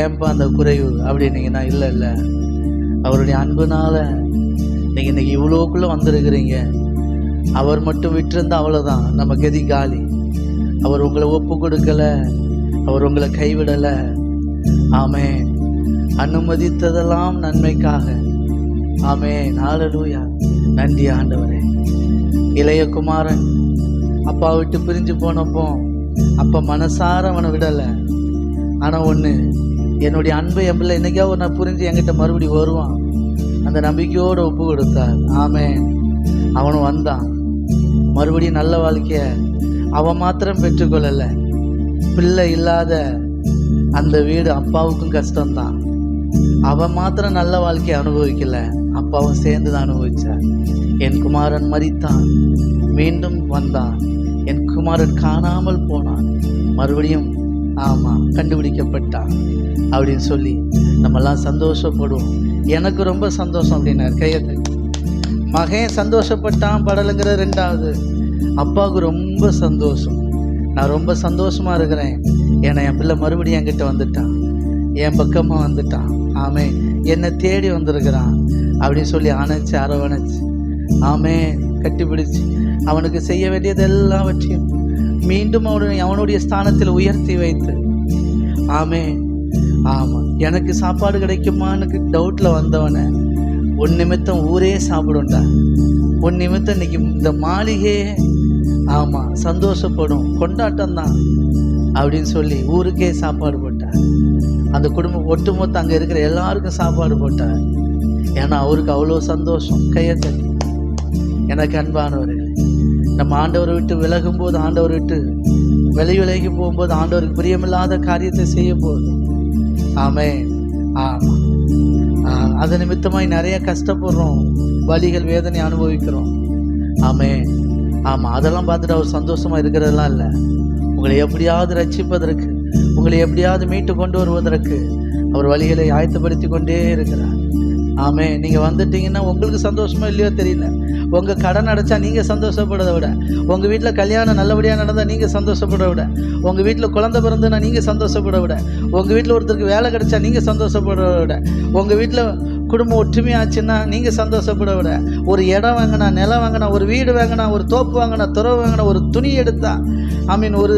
ஏன்பா அந்த குறைவு அப்படின்னீங்கன்னா இல்லை இல்லை, அவருடைய அன்புனால நீங்கள் இன்றைக்கி இவ்வளோக்குள்ளே வந்திருக்கிறீங்க. அவர் மட்டும் விட்டுருந்தா அவ்வளோதான், நம்ம கதி காலி. அவர் உங்களை ஒப்பு கொடுக்கலை, அவர் உங்களை கைவிடலை. ஆமென். அனுமதித்ததெல்லாம் நன்மைக்காக. ஆமென். ஹல்லேலூயா. நன்றி ஆண்டவரே. இளைய குமாரன் அப்பா விட்டு பிரிஞ்சு போனப்போ அப்பா மனசார அவனை விடலை. ஆனால் ஒன்று, என்னுடைய அன்பை என் பிள்ளை என்னைக்கா ஒரு நான் புரிஞ்சு என்கிட்ட மறுபடி வருவான், அந்த நம்பிக்கையோடு ஒப்பு கொடுத்தார். ஆமென். அவனும் வந்தான். மறுபடியும் நல்ல வாழ்க்கைய அவன் மாத்திரம் பெற்றுக்கொள்ளலை, பிள்ளை இல்லாத அந்த வீடு அப்பாவுக்கும் கஷ்டம்தான். அவன் மாத்திரம் நல்ல வாழ்க்கையை அனுபவிக்கல, அப்பாவும் சேர்ந்து தான் அனுபவிச்சார். என் குமாரன் மரித்தான், மீண்டும் வந்தான். என் குமாரன் காணாமல் போனான், மறுபடியும் கண்டுபிடிக்கப்பட்டான் அப்படின்னு சொல்லி நம்மெல்லாம் சந்தோஷப்படுவோம். எனக்கு ரொம்ப சந்தோஷம் அப்படின்னார். கையத்து மகன் சந்தோஷப்பட்டான் படலுங்கிற ரெண்டாவது. அப்பாவுக்கு ரொம்ப சந்தோஷம். நான் ரொம்ப சந்தோஷமாக இருக்கிறேன், ஏன்னா என் பிள்ளை மறுபடியும் என்கிட்ட வந்துட்டான், என் பக்கமாக வந்துட்டான். ஆமே, என்னை தேடி வந்திருக்கிறான் அப்படின்னு சொல்லி அணைச்சி அரவணைச்சு கட்டிப்பிடிச்சு அவனுக்கு செய்ய வேண்டியது எல்லாவற்றையும் மீண்டும் அவனுடைய ஸ்தானத்தில் உயர்த்தி வைத்து எனக்கு சாப்பாடு கிடைக்குமான்னு டவுட்டில் வந்தவனை உன் நிமித்தம் ஊரே சாப்பிடும்டா, உன் நிமித்தம் இன்னைக்கு இந்த மாளிகையே சந்தோஷப்படும், கொண்டாட்டம் தான் அப்படின்னு சொல்லி ஊருக்கே சாப்பாடு போட்டார். அந்த குடும்பம் ஒட்டுமொத்த அங்கே இருக்கிற எல்லாருக்கும் சாப்பாடு போட்டார். ஏன்னா அவருக்கு அவ்வளோ சந்தோஷம். கையை தட்டி. எனக்கு அன்பானவர்களே, நம்ம ஆண்டவரை விட்டு விலகும் போது, ஆண்டவரை விட்டு விலகி போகும்போது ஆண்டவருக்கு பிரியமில்லாத காரியத்தை செய்ய போகுது. அது நிமித்தமாய் நிறைய கஷ்டப்படுறோம், வலிகள் வேதனை அனுபவிக்கிறோம். அதெல்லாம் பார்த்துட்டு அவர் சந்தோஷமா இருக்கிறதெல்லாம் இல்லை. உங்களை எப்படியாவது ரட்சிப்பதற்கு, உங்களை எப்படியாவது மீட்டு கொண்டு வருவதற்கு அவர் வழிகளை ஆயத்தப்படுத்தி கொண்டே இருக்கிறார். நீங்கள் வந்துட்டீங்கன்னா உங்களுக்கு சந்தோஷமா இல்லையோ தெரியல, உங்கள் கடன் அடைச்சா நீங்கள் சந்தோஷப்படுறத விட, உங்கள் வீட்டில் கல்யாணம் நல்லபடியாக நடந்தால் நீங்கள் சந்தோஷப்படுற விட, உங்கள் வீட்டில் குழந்தை பிறந்துன்னா நீங்கள் சந்தோஷப்பட விட, உங்கள் வீட்டில் ஒருத்தருக்கு வேலை கிடைச்சா நீங்கள் சந்தோஷப்படுறத விட, உங்கள் வீட்டில் குடும்பம் ஒற்றுமையாச்சுன்னா நீங்கள் சந்தோஷப்பட விட, ஒரு இடம் வாங்கினா, நிலம் வாங்கினா, ஒரு வீடு வாங்கினா, ஒரு தோப்பு வாங்கினா, துறவு வாங்கினா, ஒரு துணி எடுத்தா, ஒரு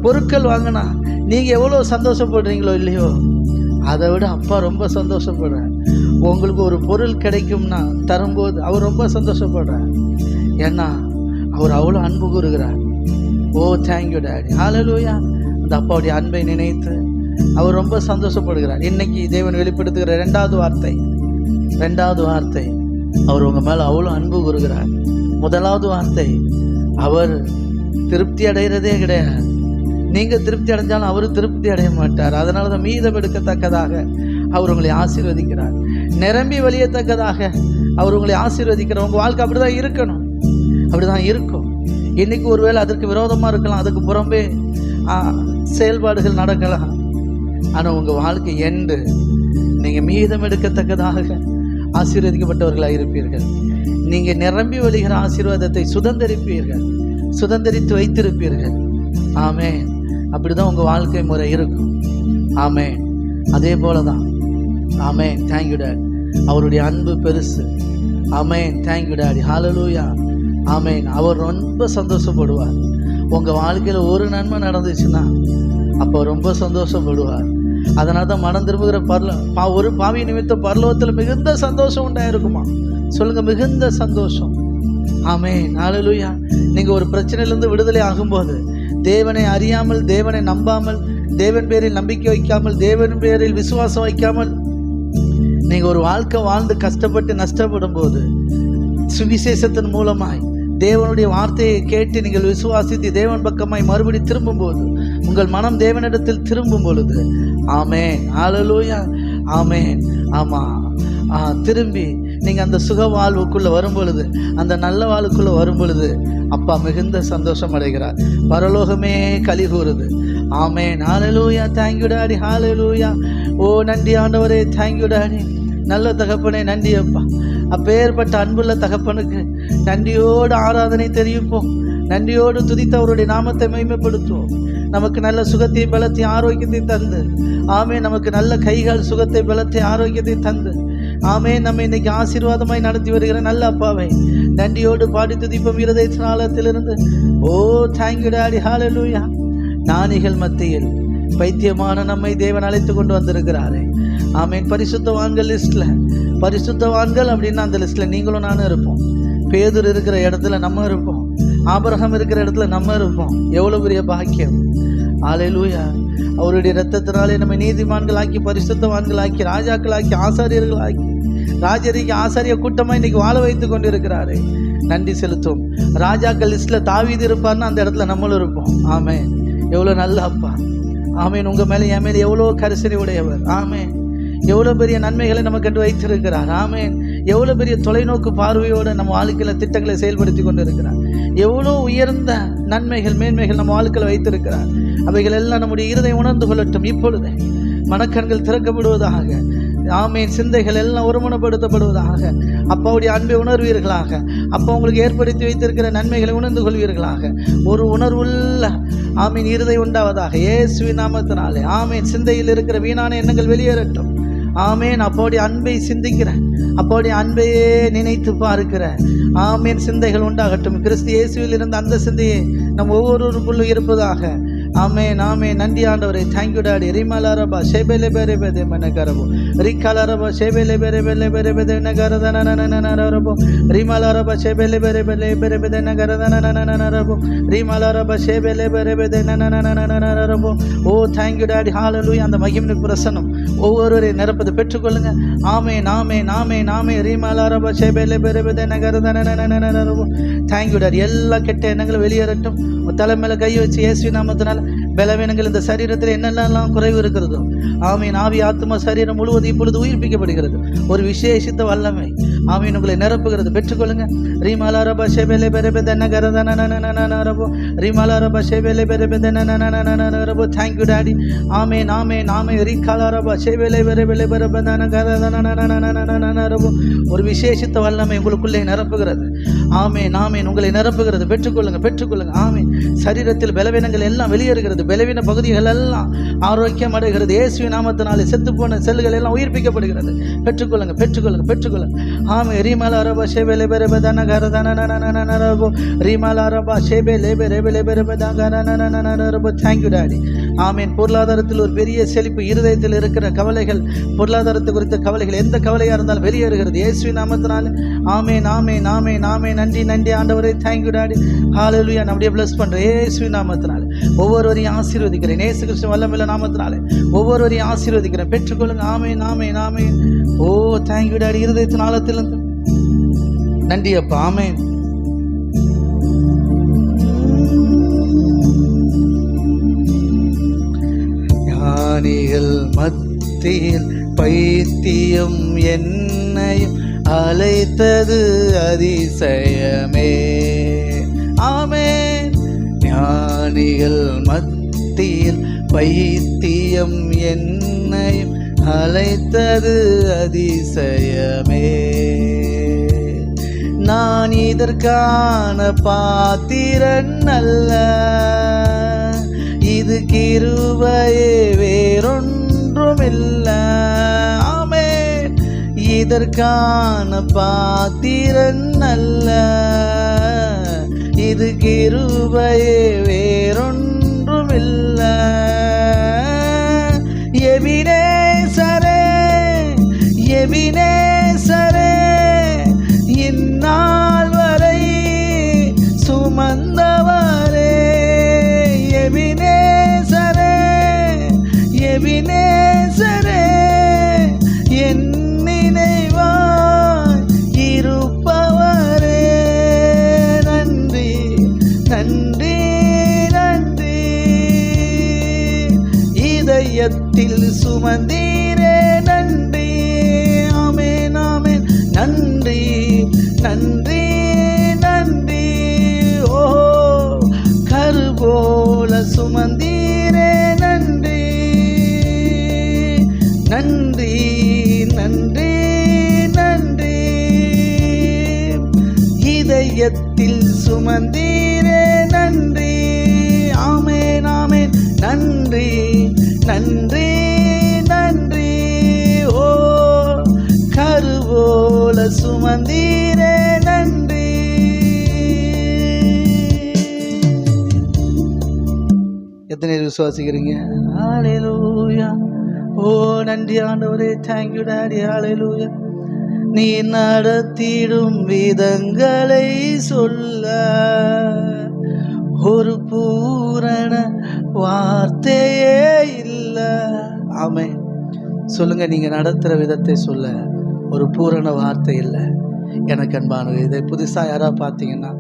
பொருட்கள் வாங்கினா நீங்கள் எவ்வளோ சந்தோஷப்படுறீங்களோ இல்லையோ, அதை விட அப்பா ரொம்ப சந்தோஷப்படுறார். உங்களுக்கு ஒரு பொருள் கிடைக்கும்னா தரும்போது அவர் ரொம்ப சந்தோஷப்படுறார். ஏன்னா அவர் அவ்வளோ அன்பு கூறுகிறார். ஓ தேங்க்யூ டாடி. ஹல்லேலூயா. அந்த அப்பாவுடைய அன்பை நினைத்து அவர் ரொம்ப சந்தோஷப்படுகிறார். இன்னைக்கு தேவன் வெளிப்படுத்துகிற ரெண்டாவது வார்த்தை அவர் உங்கள் மேலே அவ்வளோ அன்பு கூறுகிறார். முதலாவது வார்த்தை, அவர் திருப்தி அடைகிறதே கிடையாது. நீங்கள் திருப்தி அடைஞ்சாலும் அவர் திருப்தி அடைய மாட்டார். அதனால தான் மீதம் எடுக்கத்தக்கதாக அவர் உங்களை ஆசீர்வதிக்கிறார். நிரம்பி வழியத்தக்கதாக அவர் உங்களை ஆசீர்வதிக்கிறார். உங்கள் வாழ்க்கை அப்படிதான் இருக்கணும், அப்படிதான் இருக்கும். இன்னைக்கு ஒருவேளை அதற்கு விரோதமாக இருக்கலாம், அதுக்கு புறம்பே செயல்பாடுகள் நடக்கலாம். ஆனால் உங்கள் வாழ்க்கை என்று நீங்கள் மீதம் எடுக்கத்தக்கதாக ஆசீர்வதிக்கப்பட்டவர்களாக இருப்பீர்கள். நீங்கள் நிரம்பி வழிகிற ஆசீர்வாதத்தை சுதந்திரித்து வைத்திருப்பீர்கள். அப்படிதான் உங்கள் வாழ்க்கை முறை இருக்கும். அதே போல தான். Thank you daddy. அவருடைய அன்பு பெருசு. Thank you daddy. ஹல்லேலூயா. அவர் ரொம்ப சந்தோஷப்படுவார். உங்கள் வாழ்க்கையில் ஒரு நன்மை நடந்துச்சுன்னா அப்போ ரொம்ப சந்தோஷப்படுவார். அதனால தான் மனம் திரும்புகிற ஒரு பாவி நிமித்தம் பரலோகத்தில் மிகுந்த சந்தோஷம் உண்டாயிருக்குமா? சொல்லுங்க, மிகுந்த சந்தோஷம். ஹல்லேலூயா. நீங்கள் ஒரு பிரச்சனையிலேருந்து விடுதலை ஆகும்போது, தேவனை அறியாமல், தேவனை நம்பாமல் தேவன் பேரில் நம்பிக்கை வைக்காமல், தேவன் பேரில் விசுவாசம் வைக்காமல் நீங்க ஒரு வாழ்க்கை வாழ்ந்து கஷ்டப்பட்டு நஷ்டப்படும் போது, சுவிசேஷத்தின் மூலமாய் தேவனுடைய வார்த்தையை கேட்டு நீங்கள் விசுவாசித்து தேவன் பக்கமாய் மறுபடி திரும்பும் போது, உங்கள் மனம் தேவனிடத்தில் திரும்பும் பொழுது, ஆமென், ஹல்லேலூயா, ஆமென், ஆமா, திரும்பி நீங்க அந்த சுக வாழ்வுக்குள்ள வரும் பொழுது, அந்த நல்ல வாழ்வுக்குள்ள வரும் பொழுது அப்பா மிகுந்த சந்தோஷம் அடைகிறார். பரலோகமே களி கூறுது. ஆமென், ஹல்லேலூயா, தேங்க்யூ டாடி, ஹல்லேலூயா. ஓ நன்றி ஆண்டவரே, தேங்க்யூ டாடி. நல்ல தகப்பனே, நன்றி அப்பா. அப்பேற்பட்ட அன்புள்ள தகப்பனுக்கு நன்றியோடு ஆராதனை தெரிவிப்போம். நன்றியோடு துதித்து அவருடைய நாமத்தை மகிமைப்படுத்துவோம். நமக்கு நல்ல சுகத்தை, பலத்தை, ஆரோக்கியத்தை தந்து, ஆமே, நமக்கு நல்ல கைகால் சுகத்தை, பலத்தை, ஆரோக்கியத்தை தந்து, ஆமே, நம்ம இன்னைக்கு ஆசீர்வாதமாய் நடத்தி வருகிற நல்ல அப்பாவை நன்றியோடு பாடி துதிப்போம் இருதயத்தின் ஆழத்திலிருந்து. ஓ தேங்க்யூ டாடி, ஹல்லேலூயா. ஞானிகள் மத்தியில் பைத்தியமான நம்மை தேவன் அழைத்து கொண்டு வந்திருக்கிறாரே. ஆமேன். பரிசுத்தவான்கள் லிஸ்ட்ல, பரிசுத்தவான்கள் அப்படின்னா அந்த லிஸ்ட்ல நீங்களும் நானும் இருப்போம். பேதுரு இருக்கிற இடத்துல நம்ம இருப்போம். ஆபிரகாம் இருக்கிற இடத்துல நம்ம இருப்போம். எவ்வளவு பெரிய பாக்கியம். ஹல்லேலூயா. அவருடைய இரத்தத்தினாலே நம்ம நீதிமான்களாக்கி, பரிசுத்தவான்களாக்கி, ராஜாக்களாக்கி, ஆசாரியர்களாக்கி, ராஜரிக ஆசாரிய கூட்டமாக இன்னைக்கு வாழ வைத்து கொண்டு இருக்கிறாரு. நன்றி செலுத்தும். ராஜாக்கள் லிஸ்ட்ல தாவீது இருப்பார்னா அந்த இடத்துல நம்மளும் இருப்போம். ஆமென். எவ்வளோ நல்ல அப்பா. ஆமேன். உங்க மேலே என் மேலே எவ்வளோ கரிசனை உடையவர். ஆமேன். எவ்வளோ பெரிய நன்மைகளை நமக்கு என்று வைத்திருக்கிறார். ஆமேன். எவ்வளோ பெரிய தொலைநோக்கு பார்வையோடு நம்ம வாழ்க்கையில் திட்டங்களை செயல்படுத்தி கொண்டு இருக்கிறார். எவ்வளோ உயர்ந்த நன்மைகள், மேன்மைகள் நம்ம வாழ்க்கையில் வைத்திருக்கிறார். அவைகள் எல்லாம் நம்முடைய இருதயம் உணர்ந்து கொள்ளட்டும். இப்பொழுது மனக்கண்கள் திறக்கப்படுவதாக. ஆமேன். சிந்தைகள் எல்லாம் ஒருமனப்படுத்தப்படுவதாக. அப்பாவுடைய அன்பை உணர்வீர்களாக. அப்பா உங்களுக்கு ஏற்படுத்தி வைத்திருக்கிற நன்மைகளை உணர்ந்து கொள்வீர்களாக. ஒரு உணர்வுள்ள ஆமீன் இருதயம் உண்டாவதாக இயேசுவின் நாமத்தினாலே. ஆமேன். சிந்தையில் இருக்கிற வீணான எண்ணங்கள் வெளியேறட்டும். ஆமேன். அப்போடைய அன்பை சிந்திக்கிற, அப்போடைய அன்பையே நினைத்து பார்க்கிற ஆமேன் சிந்தைகள் உண்டாகட்டும். கிறிஸ்து இயேசுவில் இருந்த அந்த சிந்தையை நம் ஒவ்வொருவருக்குள்ளும் இருப்பதாக. ஆமென், ஆமென். நன்றி ஆண்டவரே. Thank you daddy. ரிமலரபா ஷேபெலே பெரே பெதே மனகரபோ ரிகலரபா ஷேபெலே பெரே பெலே பெரே பெதே நகரதனனனனனரபோ ரிமலரபா ஷேபெலே பெரே பெலே பெரே பெதே நகரதனனனனனரபோ ரிமலரபா ஷேபெலே பெரே பெதே நனனனனனனரபோ. ஓ தேங்க்யூ டாடி. ஹல்லேலூயா. அந்த மகிமையின் பிரசன்னம் ஒவ்வொருவரையும் நிரப்பதை பெற்றுக்கொள்ளுங்க. ஆமென், ஆமென், ஆமென், ஆமென். ரிமலரபா ஷேபெலே பெரே பெதே நகரதனனனனனரபோ. Thank you daddy. எல்லா கெட்ட எண்ணங்களும் வெளியேறட்டும். தலை மேல கை வச்சு இயேசுவின் நாமத்தினால பலவீனங்கள் இந்த சரீரத்தில் என்னெல்லாம் குறைவு இருக்கிறதோ, ஆமீன், ஆவி ஆத்மா சரீரம் முழுவதும் இப்பொழுது உயிர்ப்பிக்கப்படுகிறது. ஒரு விசேஷித்த வல்லமை ஆமீன் உங்களை நிரப்புகிறது. பெற்றுக்கொள்ளுங்க. ரீமாலாரபா ஷேபெலே பெரபெதே நகரதனனனனனரபோ ரீமாலாரபா ஷேபெலே பெரபெதே நனனனனனரபோ. Thank you daddy. ஆமீன், ஆமீன், ஆமீன். ரீகாலாரபா ஷேபெலே பெரபெலே பெரபெதே நகரதனனனனனரபோ. ஒரு விசேஷித்த வல்லமை உங்களுக்குள்ளே நிரப்புகிறது. ஆமீன், ஆமீன். உங்களை நிரப்புகிறது. பெற்றுக்கொள்ளுங்க, பெற்றுக்கொள்ளுங்க. ஆமீன். சரீரத்தில் பலவீனங்கள் எல்லாம் வெளியேறுகிறது. பலவீன பகுதிகள் எல்லாம் ஆரோக்கியம் அடைகிறது. இயேசுவின் நாமத்தினாலே செத்து போன செல்கள் எல்லாம் உயிர்ப்பிக்கப்படுகிறது. பெற்றுக்கொள்ளுங்க, பெற்றுக்கொள்ளுங்க, பெற்றுக்கொள்ளுங்க. ஆமே. ரீமாலாரபா ஷேபெலே பெரபெதே நகரதனனனனனரபோ ரீமாலாரபா ஷேபெலே பெரபெலே பெரபெதே நகரதனனனனரபோ. Thank you daddy. ஆமீன். பொருளாதாரத்தில் ஒரு பெரிய செழிப்பு. இருதயத்தில் இருக்கிற கவலைகள், பொருளாதாரத்தை குறித்த கவலைகள், எந்த கவலையா இருந்தாலும் வெளியேறுகிறது இயேசுவின் நாமத்தினாலே. ஆமேன், ஆமேன், ஆமேன், ஆமேன். நன்றி, நன்றி ஆண்டவரே. Thank you daddy. ஹல்லேலூயா. நம்முடைய பிளஸ் பண்றேன் இயேசுவின் நாமத்தினாலே. ஒவ்வொருவரையும் ஆசீர்வதிக்கிறேன் இயேசு கிறிஸ்து வல்லமையுள்ள நாமத்தினாலே. ஒவ்வொருவரையும் ஆசீர்வதிக்கிறேன். பெற்றுக்கொள்ளுங்க. ஆமேன், ஆமேன், ஆமேன். ஓ தேங்க்யூ டாடி. இருதயத்தின் ஆழத்திலிருந்து நன்றி அப்பா. ஆமேன். ஞானிகள் மத்தியில் பைத்தியம் என்னையும் அழைத்தது அதிசயமே. ஆமென். ஞானிகள் மத்தியில் பைத்தியம் என்னையும் அழைத்தது அதிசயமே. நான் இதற்கான பாத்திரன் அல்ல, இது கிருபையே வேறொன்றுமில்ல. ஆமென். இதற்கான பாத்திரன் அல்ல, இது கிருபையே வேறொன்றுமில்ல. எபினேசரே, எபினேசரே, இந்நாள் வரை சுமந்தவரே. எபினேசரே, இதயத்தில் சுமந்தீரே நன்றி. ஆமென் ஆமென். நன்றி நன்றி நன்றி. ஓ கருபோல சுமந்தீரே நன்றி. நன்றி நன்றி நன்றி. இதயத்தில் சுமந்தீரே நன்றி. ஆமென் ஆமென். நன்றி நன்றி நன்றி. ஓ கருவோல சுமந்தீரே நன்றி. எத்தனை விசுவாசிக்கிறீங்க? ஹல்லேலூயா. ஓ நன்றி ஆண்டவரே. Thank you daddy. ஹல்லேலூயா. நீ நடத்திடும் விதங்களை சொல்ல ஒரு பூரண வார்த்தையே இல்லை. ஆமென். சொல்லுங்க, நீங்க நடத்துகிற விதத்தை சொல்ல ஒரு பூரண வார்த்தை இல்லை. எனக்கு அன்பானது, இதை புதுசாக யாராவது பார்த்தீங்கன்னா,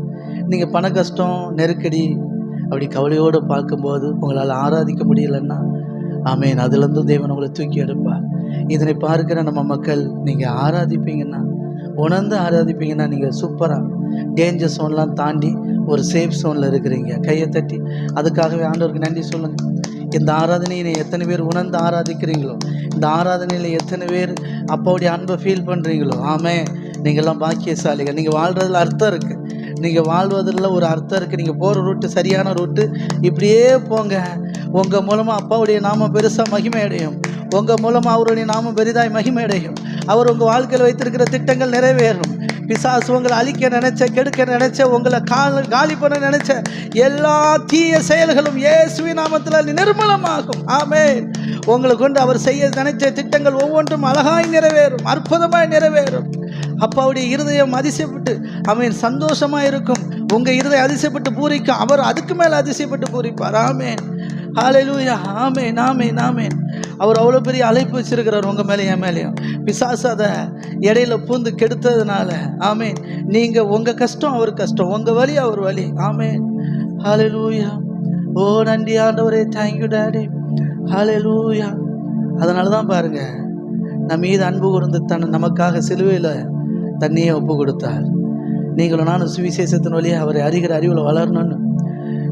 நீங்கள் பண கஷ்டம் நெருக்கடி அப்படி கவலையோடு பார்க்கும்போது உங்களால் ஆராதிக்க முடியலன்னா, ஆமென், அதுலேருந்து தேவன் உங்களை தூக்கி எடுப்பார். இதனை பார்க்கிற நம்ம மக்கள், நீங்கள் ஆராதிப்பீங்கன்னா, உணர்ந்து ஆராதிப்பீங்கன்னா, நீங்கள் சூப்பராக டேஞ்சர் சோன்லாம் தாண்டி ஒரு சேஃப் சோனில் இருக்கிறீங்க. கையை தட்டி அதுக்காகவே ஆண்டவருக்கு நன்றி சொல்லுங்கள். இந்த ஆராதனையை எத்தனை பேர் உணர்ந்து ஆராதிக்கிறீங்களோ, இந்த ஆராதனையில் எத்தனை பேர் அப்பாவுடைய அன்பை ஃபீல் பண்ணுறீங்களோ, ஆமென், நீங்கள்லாம் பாக்கியசாலிகள். நீங்கள் வாழ்கிறதுல அர்த்தம் இருக்குது. நீங்கள் வாழ்வதில் ஒரு அர்த்தம் இருக்குது. நீங்கள் போகிற ரூட்டு சரியான ரூட்டு. இப்படியே போங்க. உங்கள் மூலமாக அப்பாவுடைய நாமம் பெருசாக மகிமை அடையும். உங்கள் மூலமாக அவருடைய நாமம் பெரிதாய் மகிமை அடையும். அவர் உங்கள் வாழ்க்கையில் வைத்திருக்கிற திட்டங்கள் நிறைவேறும். பிசாசு உங்களை அழிக்க நினைச்ச, கெடுக்க நினைச்ச, உங்களை காலி பண்ண நினைச்ச எல்லா தீய செயல்களும் இயேசுவின் நாமத்தில் நிர்மூலமாகும். ஆமென். உங்களை கொண்டு அவர் செய்ய நினைச்ச திட்டங்கள் ஒவ்வொன்றும் அழகாய் நிறைவேறும், அற்புதமாய் நிறைவேறும். அப்பாவுடைய இருதயம் அதிசயப்பட்டு அவன் சந்தோஷமாக இருக்கும். உங்கள் இருதயம் அதிசயப்பட்டு பூரிக்கும். அவர் அதுக்கு மேலே அதிசயப்பட்டு பூரிப்பார். ஆமென். ஹல்லேலூயா. ஆமென் ஆமென் ஆமென். அவர் அவ்வளோ பெரிய அழைப்பு வச்சிருக்கிறார் உங்கள் மேலே, என் மேலேயும். பிசாசு அதை இடையில பூந்து கெடுத்ததுனால, ஆமென், நீங்கள் உங்கள் கஷ்டம் அவர் கஷ்டம், உங்கள் வலி அவர் வலி. ஆமென். ஹல்லேலூயா. ஓ நன்றி ஆண்டவரே. Thank you daddy. ஹல்லேலூயா. அதனால தான் பாருங்கள், நம்ம மீது அன்பு கூர்ந்து நமக்காக சிலுவையில் தண்ணியை ஒப்பு கொடுத்தார். நீங்களும் நானும் சுவிசேஷத்தின் வழியாக அவரை அறிகிற அறிவில் வளரணும்னு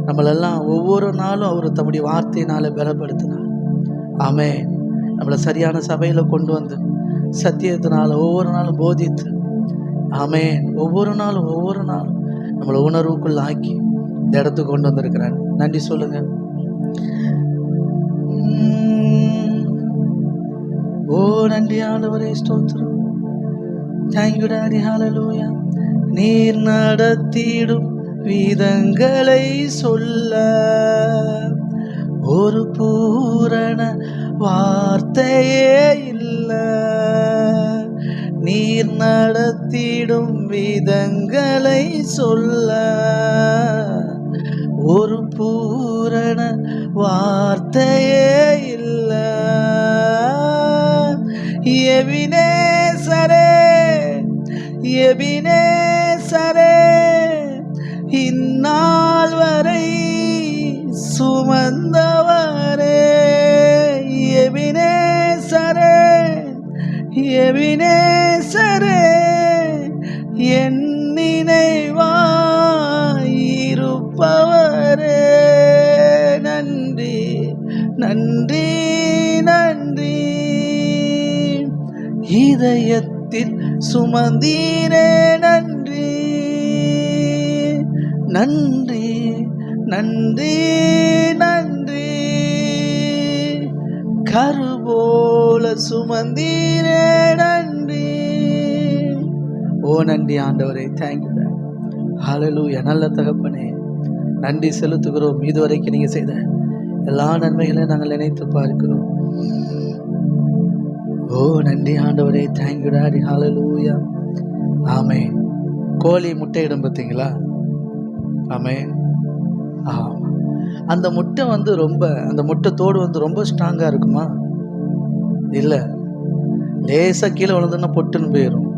நம்மளெல்லாம் ஒவ்வொரு நாளும் அவர் தம்முடைய வார்த்தையினால் பலப்படுத்தினார். ஆமென். நம்மளை சரியான சபையில் கொண்டு வந்து சத்தியத்தினால் ஒவ்வொரு நாளும் போதித்து, ஆமென், ஒவ்வொரு நாளும் நம்மளை உணர்வுக்குள் ஆக்கி இந்த இடத்துக்கு கொண்டு வந்திருக்கிறார். நன்றி சொல்லுங்க. ஓ நன்றி ஆண்டவரே. ஸ்தோத்திரம். Thank you daddy. ஹல்லேலூயா. நீர் நடத்திடும் விதங்களை சொல்ல ஒரு பூரண வார்த்தையே இல்லை. நீர் நடத்திடும் விதங்களை சொல்ல ஒரு பூரண வார்த்தையே இல்லை. எபினேசரே எபினேசரே, இந்நாள் வரை சுமந்தவரே. எபினேசரே எபினேசரே, என் நினைவாயிருப்பவரே. நன்றி நன்றி நன்றி. இதயத்தில் சுமந்தீரே நன்றி. நன்றி நன்றி நன்றி. கருபோல சுமந்தீரே நன்றி. ஓ நன்றி ஆண்டவரே. தேங்க்யூ. ஹல்லேலூயா. நல்ல தகப்பனே, நன்றி செலுத்துகிறோம். இதுவரைக்கும் நீங்கள் செய்த எல்லா நன்மைகளையும் நாங்கள் நினைத்து பார்க்கிறோம். ஓ நன்றி ஆண்டவரே. Thank you daddy. ஹல்லேலூயா. ஆமென். கோழி முட்டையிடும் பார்த்தீங்களா? ஆமென். ஆமாம். அந்த முட்டை அந்த முட்டை தோடு ரொம்ப ஸ்ட்ராங்காக இருக்குமா? இல்லை. லேசாக கீழே விழுந்துன்னா பொட்டுன்னு போயிடும்.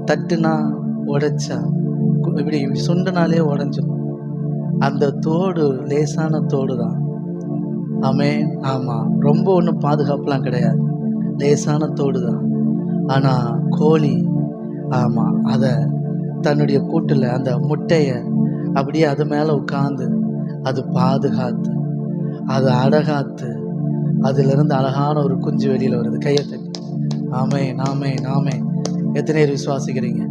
தட்டுனா உடைச்சா இப்படி சுண்டுனாலே உடஞ்சிடும். அந்த தோடு லேசான தோடு தான். ஆமென். ஆமாம், ரொம்ப ஒன்றும் பாதுகாப்புலாம் கிடையாது, லேசான தோடு தான். ஆனால் கோழி, ஆமாம், அதை தன்னுடைய கூட்டில் அந்த முட்டையை அப்படியே அது மேலே உட்காந்து அது பாதுகாத்து அதை அடகாத்து அதிலிருந்து அழகான ஒரு குஞ்சு வெளியில் வருது. கையை தட்டி ஆமென், ஆமென், ஆமென். எத்தனை பேர் விசுவாசிக்கிறீங்க?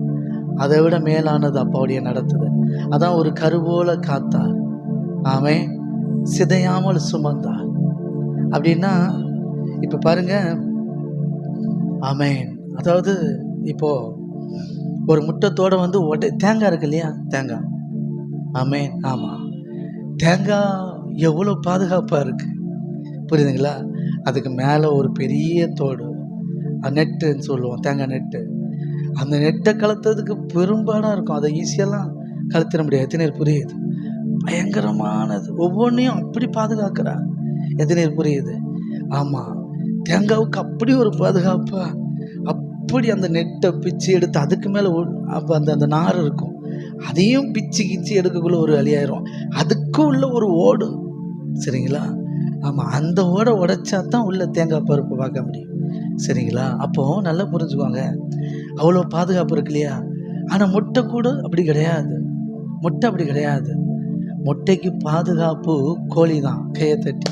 அதை விட மேலானது அப்பாவுடைய நடத்துதல். அதான் ஒரு கருவோல காத்தார், ஆமென், சிதையாமல் சுமந்தார். அப்படின்னா இப்போ பாருங்க, ஆமென். அதாவது இப்போ ஒரு முட்டத்தோட வந்து தேங்காய் இருக்கு இல்லையா, தேங்காய், ஆமென், ஆமாம், தேங்காய் எவ்வளோ பாதுகாப்பாக இருக்குது, புரியுதுங்களா? அதுக்கு மேலே ஒரு பெரிய தோடு, நெட்டுன்னு சொல்லுவோம், தேங்காய் நெட்டு. அந்த நெட்டை கலத்துறதுக்கு பெரும்பாடாக இருக்கும், அதை ஈஸியெல்லாம் கலத்திட முடியாது. எத்தனை புரியுது? பயங்கரமானது, ஒவ்வொன்றையும் அப்படி பாதுகாக்கிறா. எத்தனை புரியுது? ஆமாம், தேங்காவுக்கு அப்படி ஒரு பாதுகாப்பா, அப்படி அந்த நெட்டை பிச்சு எடுத்து அதுக்கு மேலே அப்போ அந்த நார் இருக்கும், அதையும் பிச்சு கிச்சு எடுக்கக்குள்ள ஒரு வழியாயிரும். அதுக்கு உள்ள ஒரு ஓடு, சரிங்களா? ஆமாம், அந்த ஓடை உடைச்சா தான் உள்ள தேங்காய் பருப்பு பார்க்க முடியும், சரிங்களா? அப்போது நல்லா புரிஞ்சுக்கோங்க, அவ்வளோ பாதுகாப்பு இருக்கு இல்லையா? ஆனால் முட்டை கூட அப்படி கிடையாது, முட்டை அப்படி கிடையாது. முட்டைக்கு பாதுகாப்பு கோழி தான். கையை தட்டி.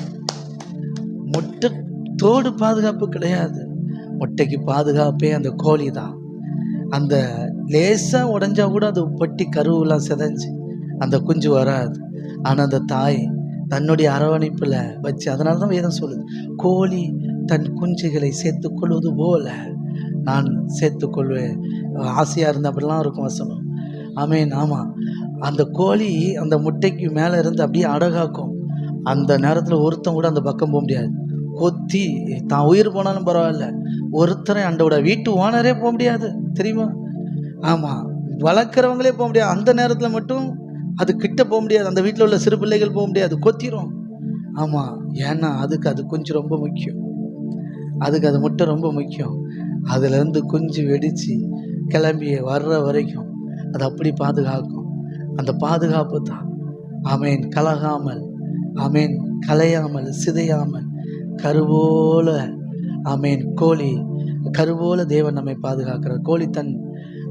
முட்டை தோடு பாதுகாப்பு கிடையாது, முட்டைக்கு பாதுகாப்பே அந்த கோழி தான். அந்த லேசாக உடஞ்சா கூட அது பட்டி கருவெல்லாம் சிதைஞ்சு அந்த குஞ்சு வராது. ஆனால் அந்த தாய் தன்னுடைய அரவணைப்பில் வச்சு, அதனால தான் வேதம் சொல்லுது, கோழி தன் குஞ்சுகளை சேர்த்து கொள்வது போல நான் சேர்த்துக்கொள்வேன். ஆசையாக இருந்தால் அப்படிலாம் இருக்கும் வசனம், ஆமென். ஆமாம், அந்த கோழி அந்த முட்டைக்கு மேலே இருந்து அப்படியே அடகாக்கும். அந்த நேரத்தில் ஒருத்தன் கூட அந்த பக்கம் போக முடியாது, கொத்தி தான் உயிர் போனாலும் பரவாயில்ல, ஒருத்தரை அண்டோட வீட்டு ஓனரே போக முடியாது, தெரியுமா? ஆமாம், வளர்க்குறவங்களே போக முடியாது. அந்த நேரத்தில் மட்டும் அது கிட்ட போக முடியாது, அந்த வீட்டில் உள்ள சிறு பிள்ளைகள் போக முடியாது, கொத்திரும். ஆமாம், ஏன்னா அதுக்கு அது குஞ்சு ரொம்ப முக்கியம், அதுக்கு அது முட்டை ரொம்ப முக்கியம். அதுலேருந்து குஞ்சு வெடித்து கிளம்பி வர்ற வரைக்கும் அது அப்படி பாதுகாக்கும். அந்த பாதுகாப்பு தான், ஆமென், கலகாமல், ஆமென், கலையாமல், சிதையாமல், கருவோல, ஆமென், கோழி கருவோல தேவன் நம்மை பாதுகாக்கிறார். கோழி தன்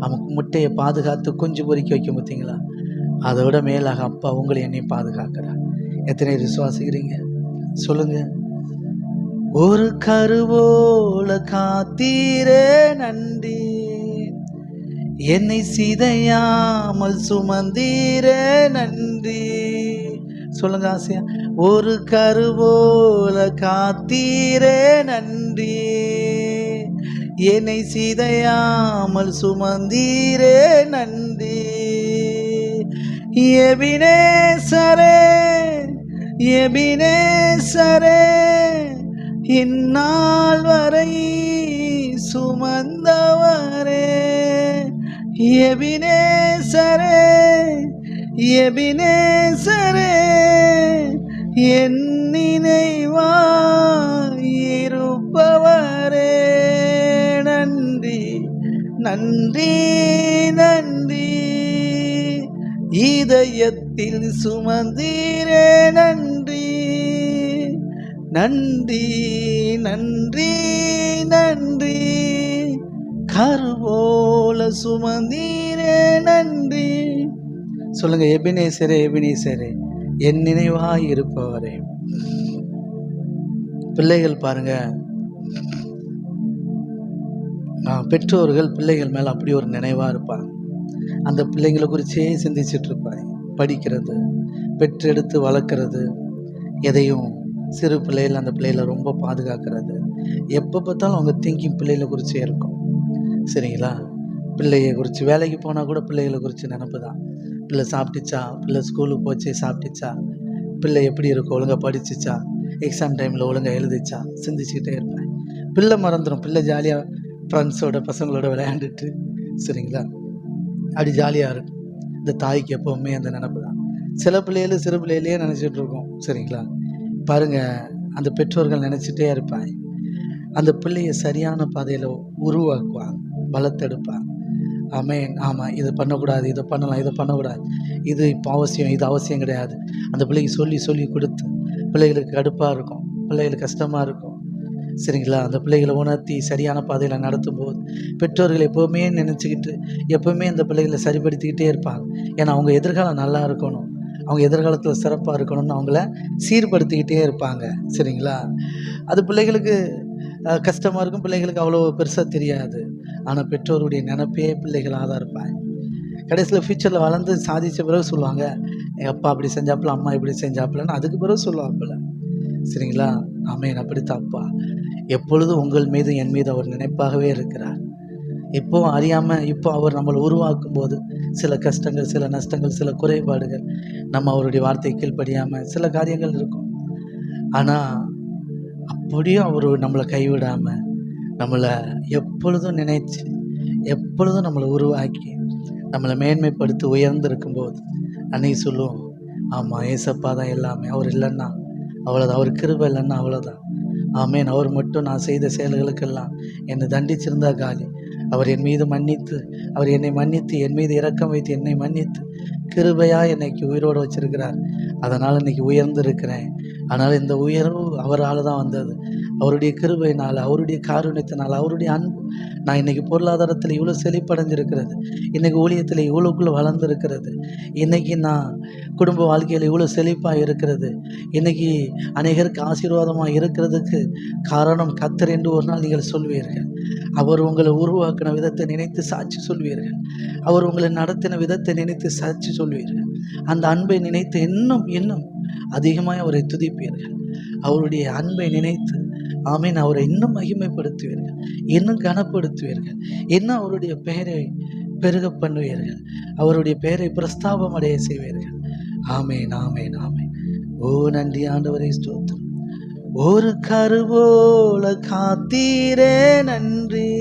நமக்கு முட்டையை பாதுகாத்து குஞ்சு பொறிக்க வைக்கும், பார்த்தீங்களா? அதை விட மேலாக அப்பா உங்களை என்னையும் பாதுகாக்கிறார். எத்தனை விசுவாசிக்கிறீங்க சொல்லுங்க? ஒரு கருவோல காத்தீரே நன்றி, என்னை சிதையாமல் சுமந்தீரே நன்றி. சொல்லுங்க ஆசையா. ஒரு கருவோல காத்தீரே நன்றி, என்னை சிதையாமல் சுமந்தீரே நன்றி. எபினேசரே, எபினேசரே, இந்நாள் வரை சுமந்தவரே. எபினேசரே, எபினேசரே, என் நினைவாயிருப்பவரே. நன்றி, நன்றி, நன்றி, இதயத்தில் சுமந்தீரே நன்றி, நன்றி, நன்றி, நன்றி, கருவோல சுமந்தீரே நன்றி. சொல்லுங்க, எபினேசரே, எபினேசரே, என் நினைவாய் இருப்பவரே. பிள்ளைகள் பாருங்க, பெற்றோர்கள் பிள்ளைகள் மேல அப்படி ஒரு நினைவா இருப்பாங்க. அந்த பிள்ளைங்களை குறிச்சே சிந்திச்சுட்டு இருப்பாங்க. படிக்கிறது, பெற்றெடுத்து வளர்க்குறது, எதையும் சிறு பிள்ளைகள் அந்த பிள்ளைகளை ரொம்ப பாதுகாக்கிறது, எப்போ பார்த்தாலும் அவங்க திங்கிங் பிள்ளைகளை குறிச்சே இருக்கும், சரிங்களா? பிள்ளையை குறித்து வேலைக்கு போனால் கூட பிள்ளைகளை குறித்து நினப்பு தான். பிள்ளை சாப்பிட்டுச்சா, பிள்ளை ஸ்கூலுக்கு போச்சு சாப்பிட்டுச்சா, பிள்ளை எப்படி இருக்கும், ஒழுங்காக படிச்சிச்சா, எக்ஸாம் டைமில் ஒழுங்காக எழுதிச்சா, சிந்திச்சுக்கிட்டே இருப்பேன். பிள்ளை மறந்துடும், பிள்ளை ஜாலியாக ஃப்ரெண்ட்ஸோட பசங்களோட விளையாண்டுட்டு, சரிங்களா, அப்படி ஜாலியாக இருக்கும். இந்த தாய்க்கு எப்போவுமே அந்த நினப்பு தான். சில பிள்ளைகள் சிறு பிள்ளையிலேயே நினச்சிட்டு இருக்கோம், சரிங்களா? பாருங்கள், அந்த பெற்றோர்கள் நினச்சிட்டே இருப்பாங்க. அந்த பிள்ளையை சரியான பாதையில் உருவாக்குவாங்க, வளர்த்தெடுப்பாங்க. ஆமென். ஆமாம், இது பண்ணக்கூடாது, இதை பண்ணலாம், இதை பண்ணக்கூடாது, இது இப்போ அவசியம், இது அவசியம் கிடையாது. அந்த பிள்ளைக்கு சொல்லி சொல்லி கொடுத்து பிள்ளைகளுக்கு கடுப்பாக இருக்கும், பிள்ளைகளுக்கு கஷ்டமாக இருக்கும். சரிங்களா? அந்த பிள்ளைகளை உணர்த்தி சரியான பாதையில் நடத்தும் போது பெற்றோர்கள் எப்போவுமே நினச்சிக்கிட்டு எப்போவுமே அந்த பிள்ளைகளை சரிப்படுத்திக்கிட்டே இருப்பாங்க. ஏன்னா அவங்க எதிர்காலம் நல்லா இருக்கணும், அவங்க எதிர்காலத்தில் சிறப்பாக இருக்கணும்னு அவங்கள சீர்படுத்திக்கிட்டே இருப்பாங்க. சரிங்களா? அது பிள்ளைகளுக்கு கஷ்டமாக இருக்கும், பிள்ளைகளுக்கு அவ்வளோ பெருசாக தெரியாது. ஆனால் பெற்றோருடைய நினைப்பே பிள்ளைகளாக தான் இருப்பாங்க. கடைசியில் ஃப்யூச்சரில் வளர்ந்து சாதித்த பிறகு சொல்லுவாங்க, எங்கள் அப்பா அப்படி செஞ்சாப்புல, அம்மா இப்படி செஞ்சாப்புலன்னு அதுக்கு பிறகு சொல்லுவாப்புல. சரிங்களா? ஆமேன். அப்படித்தான் அப்பா எப்பொழுதும் உங்கள் மீது என் மீது அவர் நினைப்பாகவே இருக்கிறார். எப்போவும் அறியாமல் இப்போ அவர் நம்மளை உருவாக்கும் போது சில கஷ்டங்கள், சில நஷ்டங்கள், சில குறைபாடுகள், நம்ம அவருடைய வார்த்தை கீழ்ப்படியாமல் சில காரியங்கள் இருக்கும். ஆனால் அப்படியும் அவர் நம்மளை கைவிடாமல் நம்மளை எப்பொழுதும் நினைச்சு எப்பொழுதும் நம்மளை உருவாக்கி நம்மளை மேன்மைப்படுத்தி உயர்ந்திருக்கும்போது அன்னைக்கு சொல்லுவோம், ஆமாம் ஏசப்பா தான் எல்லாமே, அவர் இல்லைன்னா அவ்வளோதான், அவர் கிருபை இல்லைன்னா அவ்வளோதான். ஆமேன். அவர் மட்டும் நான் செய்த செயல்களுக்கெல்லாம் என்னை தண்டிச்சிருந்தா காலி. அவர் என் மீது மன்னித்து, அவர் என்னை மன்னித்து, என் மீது இரக்கம் வைத்து என்னை மன்னித்து கிருபையாக என்னைக்கு உயிரோடு வச்சிருக்கிறார். அதனால் இன்னைக்கு உயர்ந்திருக்கிறேன். ஆனால் இந்த உயர்வு அவரால் தான் வந்தது. அவருடைய கிருபையினால், அவருடைய காருண்யத்தினால், அவருடைய அன்பு நான் இன்றைக்கி பொருளாதாரத்தில் இவ்வளோ செழிப்படைஞ்சிருக்கிறது, இன்றைக்கி ஊழியத்தில் இவ்வளோக்குள்ளே வளர்ந்துருக்கிறது, இன்றைக்கி நான் குடும்ப வாழ்க்கையில் இவ்வளோ செழிப்பாக இருக்கிறது, இன்றைக்கி அநேகருக்கு ஆசீர்வாதமாக இருக்கிறதுக்கு காரணம் கர்த்தர் என்று ஒரு நாள் நீங்கள் சொல்வீர்கள். அவர் உங்களை உருவாக்கின விதத்தை நினைத்து சாட்சி சொல்வீர்கள். அவர் உங்களை நடத்தின விதத்தை நினைத்து சாட்சி சொல்வீர்கள். அந்த அன்பை நினைத்து இன்னும் இன்னும் அதிகமாக அவரை துதிப்பீர்கள். அவருடைய அன்பை நினைத்து ஆமீன் அவரை இன்னும் மகிமைப்படுத்துவீர்கள், இன்னும் கனப்படுத்துவீர்கள், இன்னும் அவருடைய பெயரை பெருக பண்ணுவீர்கள், அவருடைய பெயரை பிரஸ்தாபம் அடைய செய்வீர்கள். ஆமேன், ஆமேன், ஆமேன். ஓ நன்றி ஆண்டவரே, ஸ்தோத்திரம். ஒரு கருவோல காத்தீரே நன்றி,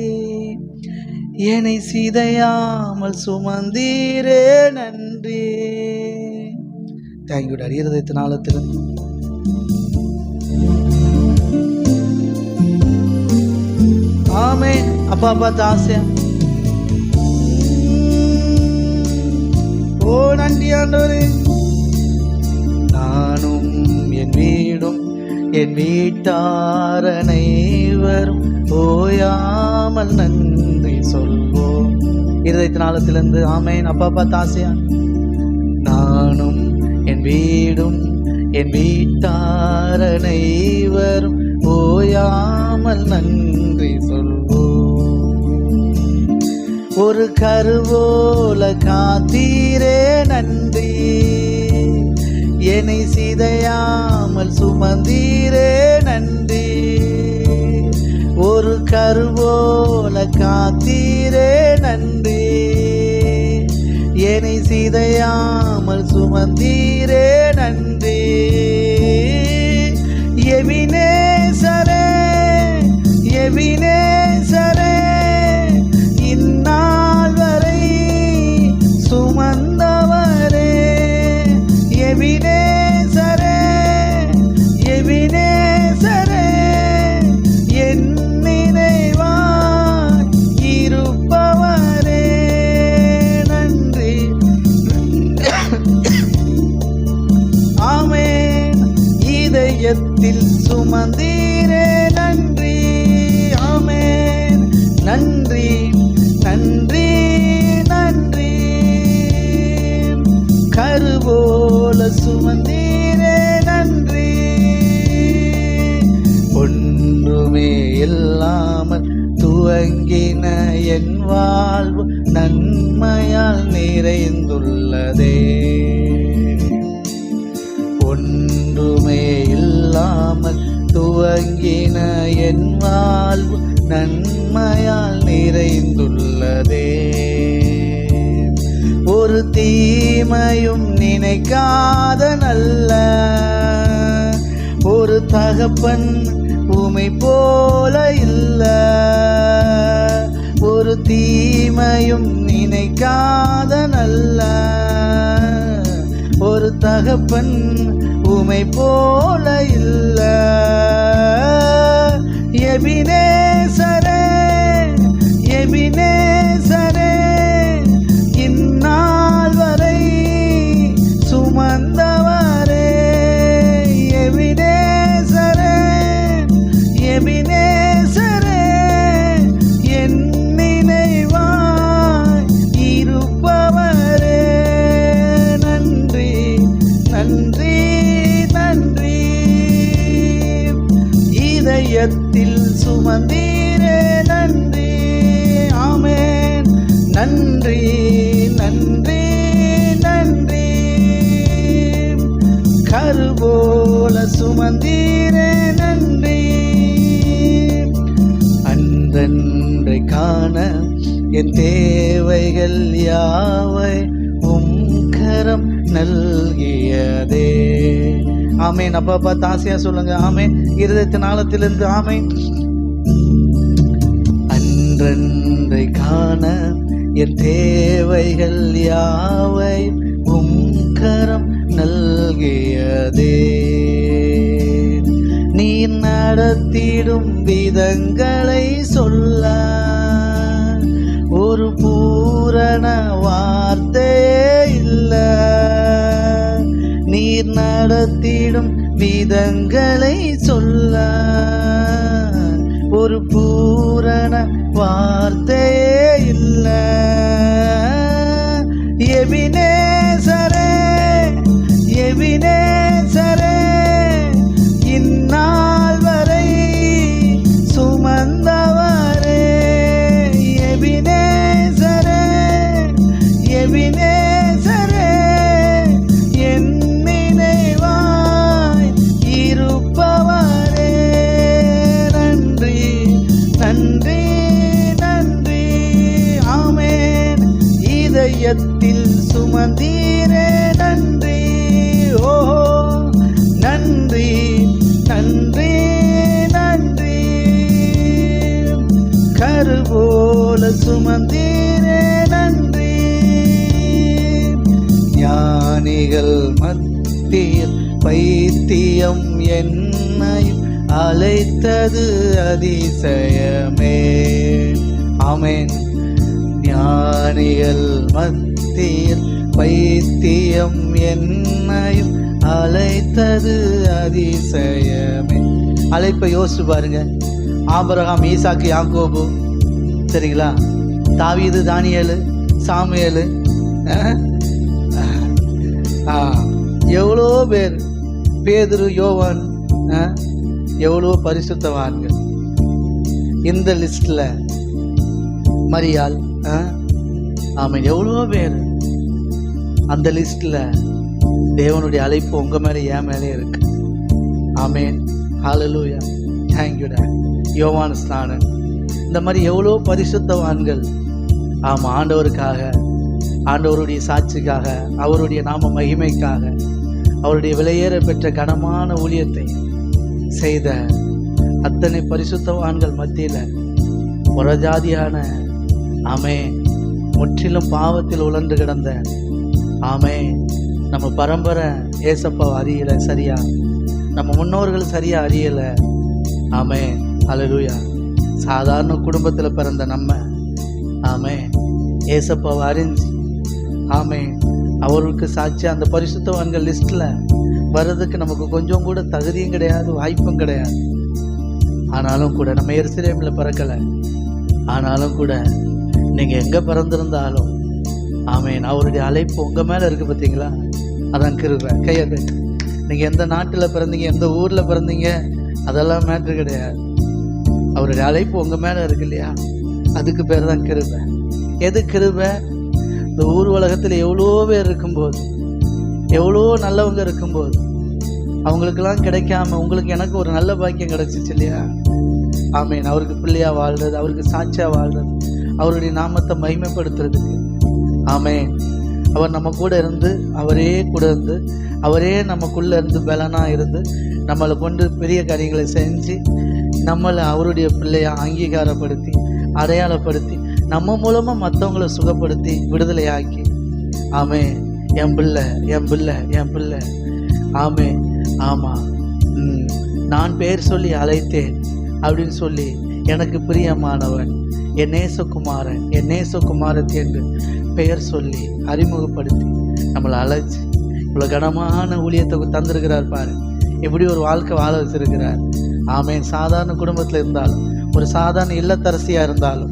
என்னை சிதையாமல் சுமந்தீரே நன்றி. Thank you daddy. இருதயத்தின் ஆழத்திலிருந்து ஆமென். அப்பா பார்த்து ஆசையா ஓ நன்றி ஆண்டவரே. நானும் என் வீடும் என் வீட்டார் அனைவரும் ஓயாமல் நன்றி சொல்வோம். இருதயத்தின் ஆழத்திலிருந்து ஆமென். அப்பா பார்த்து ஆசையா நானும் என் வீடும் என் வீட்டார் அனைவரும் ஓயாமல் நன்றி சொல்வோம். ஒரு கருவோல காத்தீரே நன்றி, என்னை சிதையாமல் சுமந்தீரே நன்றி. ஒரு கருவோல காத்தீரே நன்றி, என்னை சிதையாமல் சுமந்தீரே நன்றி. எபினேசரே எபினேசரே, இந்நாள் வரை சுமந்தவரே. எபினேசரே எபினேசரே, என் நினைவாய் இருப்பவரே நன்றி. ஆமென். இதயத்தில் சுமந்தீரே நன்றி. ஆமென். நன்றி நன்றி நன்றி. கருவோல சுமந்தீரே நன்றி. ஒன்றுமே இல்லாமல் துவங்கின என் வாழ்வு நன்மையால் நிறைந்துள்ளதே. ஒன்றுமே இல்லாமல் துவங்கின என் வாழ்வு நன்மையால் நிறைந்துள்ளதே. ஒரு தீமையும் நினைக்காத நல்ல ஒரு தகப்பன் உமை போல இல்ல. ஒரு தீமையும் நினைக்காத நல்ல ஒரு தகப்பன் உமை போல இல்ல. எபினேசரே எபினேசரே, இந்நாள் வரை சுமந்தவரே. எபினே சுமந்தீரே நன்றி. ஆமென். நன்றி நன்றி நன்றி. கருபோல சுமந்தீரே நன்றி. அன்றன்றை காண என் தேவைகள் யாவை உம் கரம் நல்கியதே. ஆமென். அப்பா பார்த்து ஆசையா சொல்லுங்க. ஆமென். இருதயத்தின் ஆழத்திலிருந்து ஆமென். அன்றன்றை காண என் தேவைகள் யாவை உம் கரம் நல்கியதே. நீ நடத்திடும் விதங்களை சொல்ல ஒரு பூரண வார்த்தையே இல்ல. நீர் நடத்திடும் விதங்களை சொல்ல ஒரு பூரண வார்த்தையே இல்ல. எபினேசரே எபினேசரே இந்நாள் வரை சுமந்தவரே. எபினேசரே எபினேசரே என் நினைவாய் இருப்பவரே. நன்றி நன்றி நன்றி. ஆமென். இதயத்தில் சுமந்தீரே நன்றி. ஓஹோ நன்றி நன்றி நன்றி. கருபோல சுமந்தீரே நன்றி. ஞானிகள் மத்தியில் பைத்தியம் என்னையும் அழைத்தது அதிசயமே. ஆமென். ஞானிகள் மத்தியில் பைத்தியம் என்னையும் அழைத்தது அதிசயமே. அழைப்பை யோசிச்சு பாருங்க. ஆபிரகாம், ஈசாக்கு, யாக்கோபு, சரிங்களா, தாவீது, தானியேலு, சாமுவேலு, எவ்வளோ பேர், பேதுரு, யோவான், எவ்வளோ பரிசுத்தவான்கள். இந்த லிஸ்ட்ல மரியாள், ஆமாம், எவ்வளோ பேர். அந்த லிஸ்ட்ல தேவனுடைய அழைப்பு உங்க மேலே என் மேலே இருக்கு. ஆமென். ஹல்லேலூயா. Thank you dad. யோவான் ஸ்நானன், இந்த மாதிரி எவ்வளோ பரிசுத்தவான்கள். ஆமாம், ஆண்டவருக்காக, ஆண்டவருடைய சாட்சிக்காக, அவருடைய நாம மகிமைக்காக, அவருடைய விலையேற பெற்ற கனமான ஊழியத்தை செய்த அத்தனை பரிசுத்தவான்கள் மத்தியில் புறஜாதியான ஆமென், முற்றிலும் பாவத்தில் உழன்று கிடந்த ஆமென், நம்ம பரம்பரை ஏசப்பா அறியல சரியா, நம்ம முன்னோர்கள் சரியா அறியல. ஆமென். ஹல்லேலூயா. சாதாரண குடும்பத்தில் பிறந்த நம்ம ஆமென் ஏசப்பாவை அறிஞ்சு ஆமென் அவர்களுக்கு சாட்சி அந்த பரிசுத்தவான்கள் லிஸ்ட்டில் வர்றதுக்கு நமக்கு கொஞ்சம் கூட தகுதியும் கிடையாது, வாய்ப்பும் கிடையாது. ஆனாலும் கூட நம்ம எருசலேமில் பிறக்கலை. ஆனாலும் கூட நீங்கள் எங்கே பிறந்திருந்தாலும் ஆமென் அவருடைய அழைப்பு உங்கள் மேலே இருக்குது. பார்த்தீங்களா? அதான் கிருபை. கையது. நீங்கள் எந்த நாட்டில் பிறந்தீங்க, எந்த ஊரில் பிறந்தீங்க, அதெல்லாம் மேட்ரு கிடையாது. அவருடைய அழைப்பு உங்கள் மேலே இருக்கு இல்லையா? அதுக்கு பேர் தான் கிருபை. எது கிருபை? இந்த ஊர் உலகத்தில் எவ்வளோ பேர் இருக்கும்போது, எவ்வளோ நல்லவங்க இருக்கும்போது, அவங்களுக்கெல்லாம் கிடைக்காம உங்களுக்கு எனக்கு ஒரு நல்ல பாக்கியம் கிடைச்சிச்சு இல்லையா? ஆமீன். அவருக்கு பிள்ளையாக வாழ்றது, அவருக்கு சாட்சியாக வாழ்றது, அவருடைய நாமத்தை மகிமைப்படுத்துறதுக்கு. ஆமீன். அவர் நம்ம கூட இருந்து, அவரே கூட இருந்து, அவரே நமக்குள்ளே இருந்து பலனாக இருந்து நம்மளை கொண்டு பெரிய காரியங்களை செஞ்சு நம்மளை அவருடைய பிள்ளையாக அங்கீகாரப்படுத்தி அடையாளப்படுத்தி நம்ம மூலமாக மற்றவங்களை சுகப்படுத்தி விடுதலையாக்கி ஆமேன் என் பிள்ளை என் பிள்ளை என் பிள்ளை ஆமேன். ஆமாம், நான் பேர் சொல்லி அழைத்தேன் அப்படின்னு சொல்லி எனக்கு பிரியமானவன் என் நேசகுமாரன் என் நேசகுமாரத்தி என்று பெயர் சொல்லி அறிமுகப்படுத்தி நம்மளை அழைச்சி இவ்வளோ கனமான ஊழியத்தை தந்திருக்கிறார் பாரு. எப்படி ஒரு வாழ்க்கை வாழ வச்சிருக்கிறார். ஆமேன். சாதாரண குடும்பத்தில் இருந்தாலும், ஒரு சாதாரண இல்லத்தரசியாக இருந்தாலும்,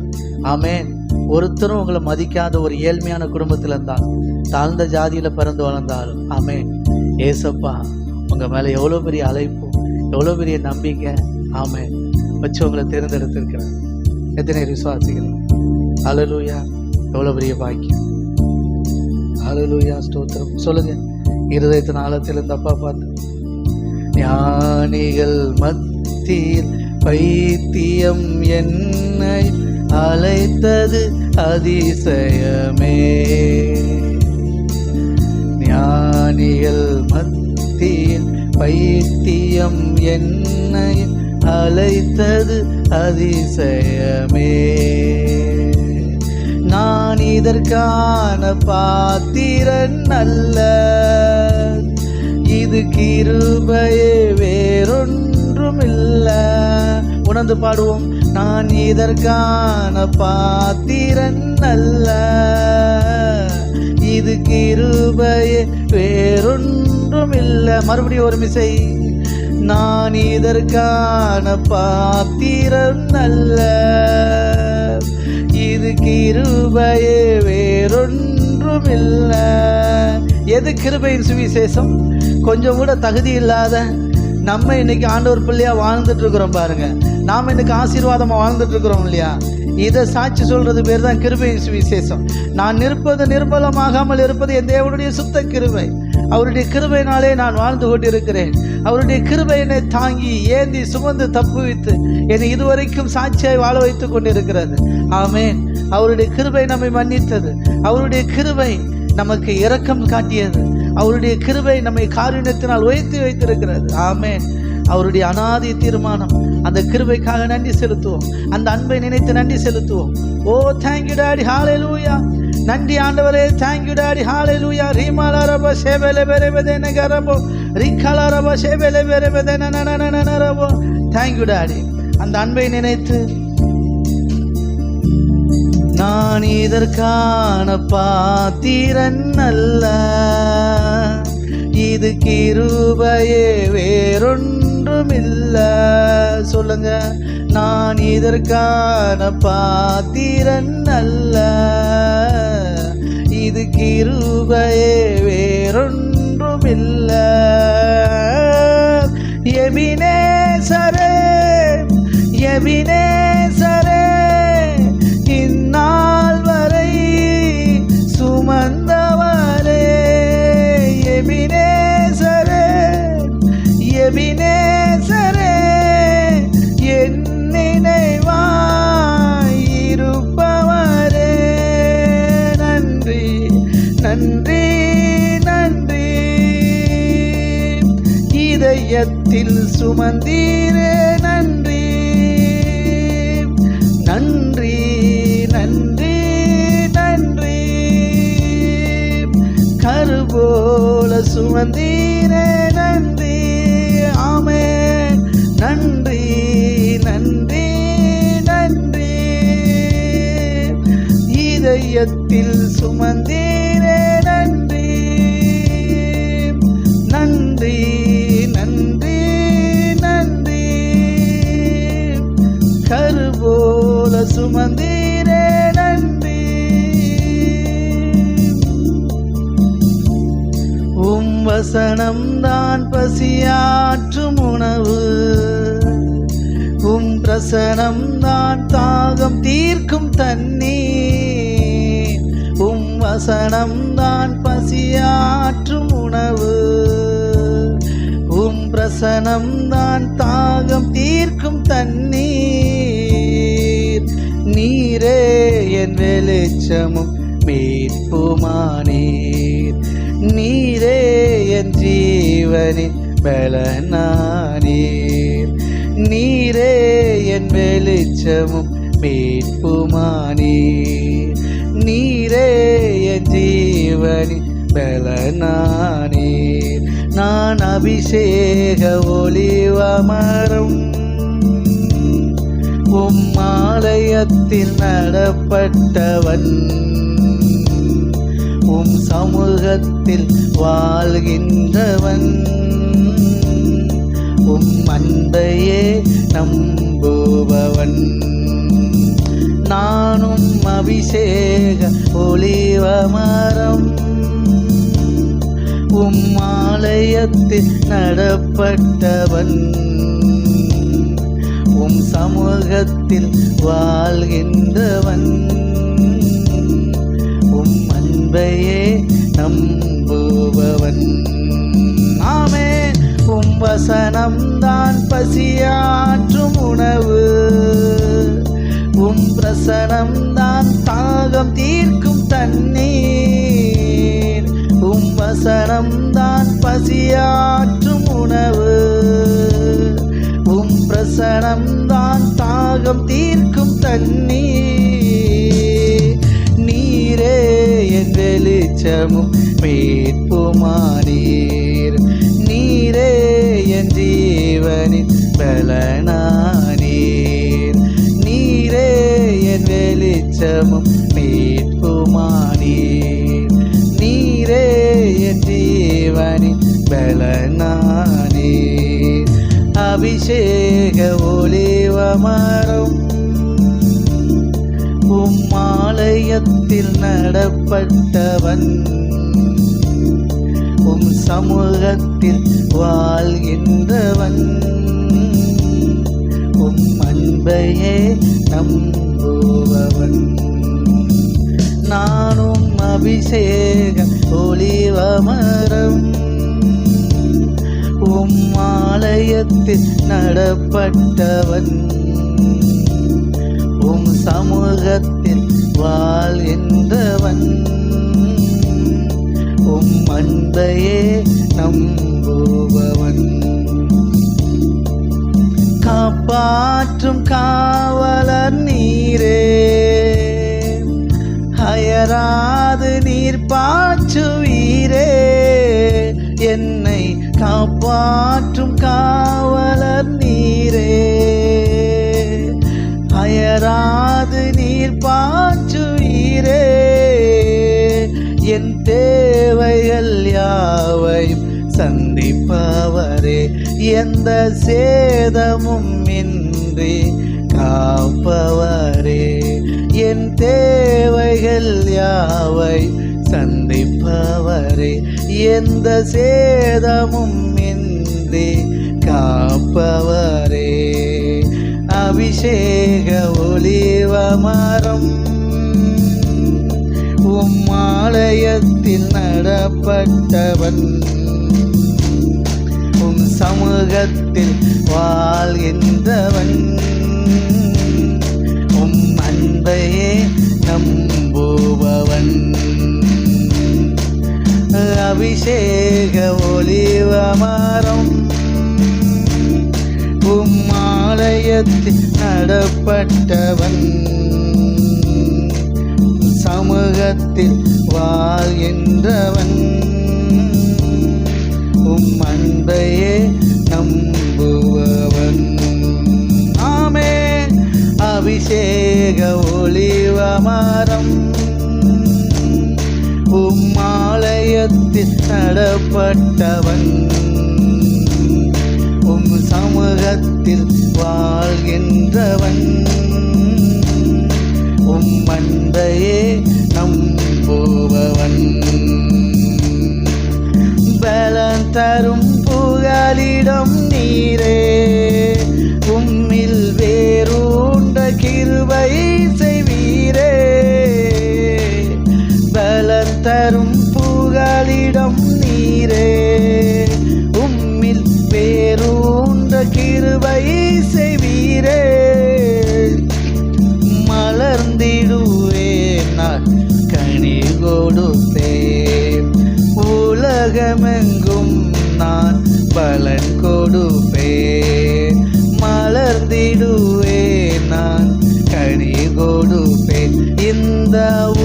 ஆமேன், ஒருத்தரும் உங்களை மதிக்காத ஒரு ஏழ்மையான குடும்பத்தில் இருந்தாலும், தாழ்ந்த ஜாதியில் பிறந்து வளர்ந்தாலும், ஆமேன், ஏசப்பா உங்கள் மேலே எவ்வளோ பெரிய அழைப்பு, எவ்வளோ பெரிய நம்பிக்கை. ஆமேன். வச்சு உங்களை தேர்ந்தெடுத்திருக்கிறார். எத்தனை விசுவாசிக்கிறீங்க? ஹல்லேலூயா! எவ்வளோ பெரிய பாக்கியம்! ஹல்லேலூயா! ஸ்தோத்திரம். சொல்லுங்க, இருதயத்தின் ஆழத்தில் இந்த அப்பா பார்த்து, ஞானிகள் மத்தியில் பைத்தியம் என்னை அழைத்தது அதிசயமே. ஞானிகள் மத்தியில் பைத்தியம் என்னை அழைத்தது அதிசயமே. நான் இதற்கான பாத்திரன் அல்ல, இது கிருபையே வேறொன்றுமில்ல. உணர்ந்து பாடுவோம். நான் இதற்கான பாத்திரன் அல்ல, இது கிருபையே வேறொன்றுமில்ல. மறுபடியும் ஒரு மிசை. நான் இதற்கான பாத்திரன் அல்ல, இது கிருபையே வேறொன்றுமில்ல. எது கிருபையின் சுவிசேஷம்? கொஞ்சம் கூட தகுதி இல்லாத நம்ம இன்னைக்கு ஆண்டவர் பிள்ளையா வாழ்ந்துட்டு இருக்கிறோம் பாருங்க. நாம் இன்னைக்கு ஆசீர்வாதமா வாழ்ந்துட்டு இருக்கிறோம் இல்லையா? இதை சாட்சி சொல்றது பேர் தான் கிருபையின் சுவிசேஷம். நான் நிற்பது நிர்மலமாகாமல் இருப்பது என் தேவனுடைய சுத்த கிருபை. அவருடைய கிருபையினாலே நான் வாழ்ந்து கொண்டிருக்கிறேன். அவருடைய கிருபை என்னை தாங்கி ஏந்தி சுமந்து தப்புவித்து என்னை இதுவரைக்கும் சாட்சியாய் வாழ வைத்துக் கொண்டிருக்கிறது. ஆமேன். அவருடைய கிருபை நம்மை மன்னித்தது. அவருடைய கிருபை நமக்கு இரக்கம் காட்டியது. அவருடைய கிருபை நம்மை காருண்யத்தினால் உயர்த்தி வைத்திருக்கிறது. ஆமேன். அவருடைய அநாதி தீர்மானம். அந்த கிருபைக்காக நன்றி செலுத்துவோம். அந்த அன்பை நினைத்து நன்றி செலுத்துவோம். ஓ தேங்க்யூ டாடி, ஹalleluya. நன்றி ஆண்டவரே, தேங்க்யூ டாடி, ஹalleluya. ரீமாலரப ஷேபெலே பெரபதேன கரபோ ரிகலரப ஷேபெலே பெரபதேன நனனனரபோ. Thank you daddy. அந்த அன்பை நினைத்து, நான் இதற்கான பாத்திரன் அல்ல, இது கிருபையே வேறொன்றுமில்ல. சொல்லுங்க, நான் இதற்கான பாத்திரன் அல்ல, இது கிருபையே வேறொன்றுமில்ல. எபினேசரே, எபினேசரே, இந்நாள் வரை சுமந்தவரே. எபினேசரே, எபினேசரே, என் நினைவாய் இருப்பவரே. நன்றி, நன்றி, நன்றி. இதயத்தில் சுமந்தீரே. நன்றி, நன்றி, நன்றி, நன்றி. கருபோல சுமந்தீரே. நன்றி. ஆமென். நன்றி, நன்றி, நன்றி. இதயத்தில் சுமந்தீரே. நன்றி, நன்றி, நன்றி, நன்றி. கருபோல சுமந்தீரே. நன்றி. உம் வசனம் தான் பசியாற்றும் உணவு, உம் பிரசனம் தான் தாகம் தீர்க்கும் தண்ணீர். உம் வசனம் தான் பசியாற்றும் உணவு, உம் பிரசனம் தான் தாகம் தீர்க்கும் தண்ணீர். நீரே என் வெளிச்சமும் மீட்புமானீர், நீரே என் ஜீவனின் பலனானீர். நீரே என் வெளிச்சமும் மீட்புமானீர், நீரே என் ஜீவனின் பலனானீர். நான் அபிஷேக ஒலிவமரம், உம் ஆலயத்தில் நடப்பட்டவன், உம் சமூகத்தில் வாழ்கின்றவன், உம் அன்பையே நம்புபவன். நானும் அபிஷேக ஒலிவமரம், உம் ஆலயத்தில் நடப்பட்டவன், உம் சமூகத்தில் வாழ்கின்றவன் உம் அன்பையே நம்புபவன். ஆமென். உம் வசனம்தான் பசியாற்றும் உணவு, உம் பிரசனம்தான் தாகம் தீர்க்கும் தண்ணீர். உம் வசனம்தான் பசியாற்றும் உணவு, உம் பிரசனம்தான் தாகம் தீர்க்கும் தண்ணீர். நீரே என் வெளிச்சமும் மீட்புமானீர், நீரே என் ஜீவனின் பலனானீர். நீரே என் வெளிச்சமும் மீட்புமானீர், நீரே என் ஜீவனின் பலனானீர். அபிஷேக ஒலிவமரம் உம் ஆலயத்தில் நடப்பட்டவன் உம் சமூகத்தில் வாழ்கின்றவன் உம் அன்பையே நம்புபவன். நானும் அபிஷேக ஒலிவமரம் உம் ஆலயத்தில் நடப்பட்டவன் உம் சமூகத்தில் வாழ்கின்றவன் உம் அன்பையே நம்புபவன். காப்பாற்றும் காவலர் நீரே, அயராது நீர் பாய்ச்சுவீரே. என்னை காப்பாற்றும் காவலர் நீரே, அயராது நீர் பாய்ச்சுவீரே. என் தேவைகள் யாவையும் சந்திப்பவரே, எந்த சேதமும் இன்றி காப்பவரே. என் தேவைகள் யாவை சந்திப்பவரே, எந்த சேதமும் இன்றி காப்பவரே. அபிஷேக ஒலிவமரம் உம் ஆலயத்தில் நடப்பட்டவன் உம் சமூகத்தில் வாழ்கின்றவன் உம் அன்பையே நம்புபவன். அபிஷேக ஒலிவமரம் உம் ஆலயத்தில் நடப்பட்டவன் சமூகத்தில் வாழ்கின்றவன் உம் அன்பையே நம்புபவன். ஆமென். அபிஷேக ஒலிவமரம் உம் ஆலயத்தில் நடப்பட்டவன் உம் சமூகத்தில் வாழ்கின்றவன் உம் அன்பையே நம்புபவன். பலன் தரும் புகலிடம் நீரே, உம்மில் வேரூன்ற கிருபை செய்வீரே. பலன் தரும் புகலிடம் நீரே, உம்மில் வேரூன்ற கிருபை செய்வீரே. மலர்ந்திடுவேன் நான் கனி கொடுப்பேன், உலகமெங்கும் நான் பலன் கொடுப்பேன். மலர்ந்திடுவேன் நான் கனி கொடுப்பேன், இந்த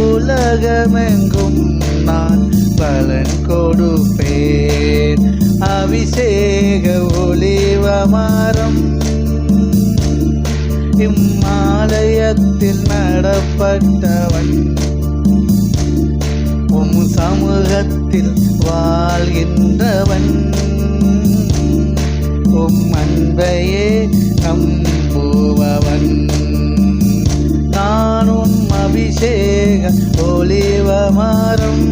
உலகமெங்கும் நான் பலன் கொடுப்பேன். அபிஷேக ஒலிவமரம் இம்மாலயத்தில் நடப்பட்டவன் உம் சமூகத்தில் வாழ்கின்றவன் உம் அன்பையே நம்புபவன். நானும் அபிஷேக ஒலிவமரம்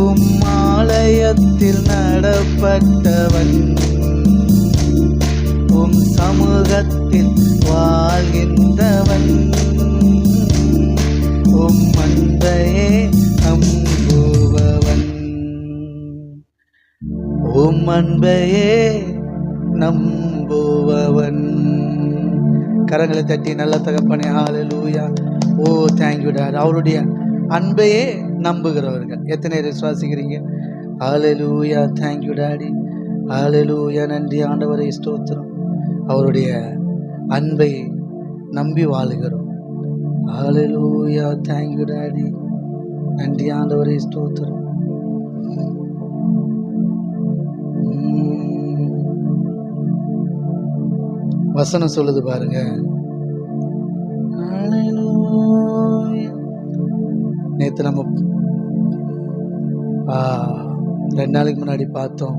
உம் ஆலயத்தில் நடப்பட்டவன் உம் சமூகத்தில் வாழ்கின்றவன் உம் அன்பையே நம்புபவன், உம் அன்பையே நம்புபவன். கரங்களை தட்டி நல்ல தகப்பனே, ஹல்லேலூயா. ஓ தேங்க்யூ டாட். அவருடைய அன்பையே நம்புகிறவர்கள் எத்தனை பேர் விசுவாசிக்கிறீங்க? ஹல்லேலூயா, தேங்க்யூ டாடி, ஹல்லேலூயா. நன்றி ஆண்டவரே, ஸ்தோத்திரம். அவருடைய அன்பை நம்பி வாழுகிறோம். ஹல்லேலூயா, தேங்க்யூ டாடி, நன்றி ஆண்டவரே, ஸ்தோத்திரம். வசனம் சொல்லுது பாருங்க. நேற்று நம்ம 2 நாளைக்கு முன்னாடி பார்த்தோம்,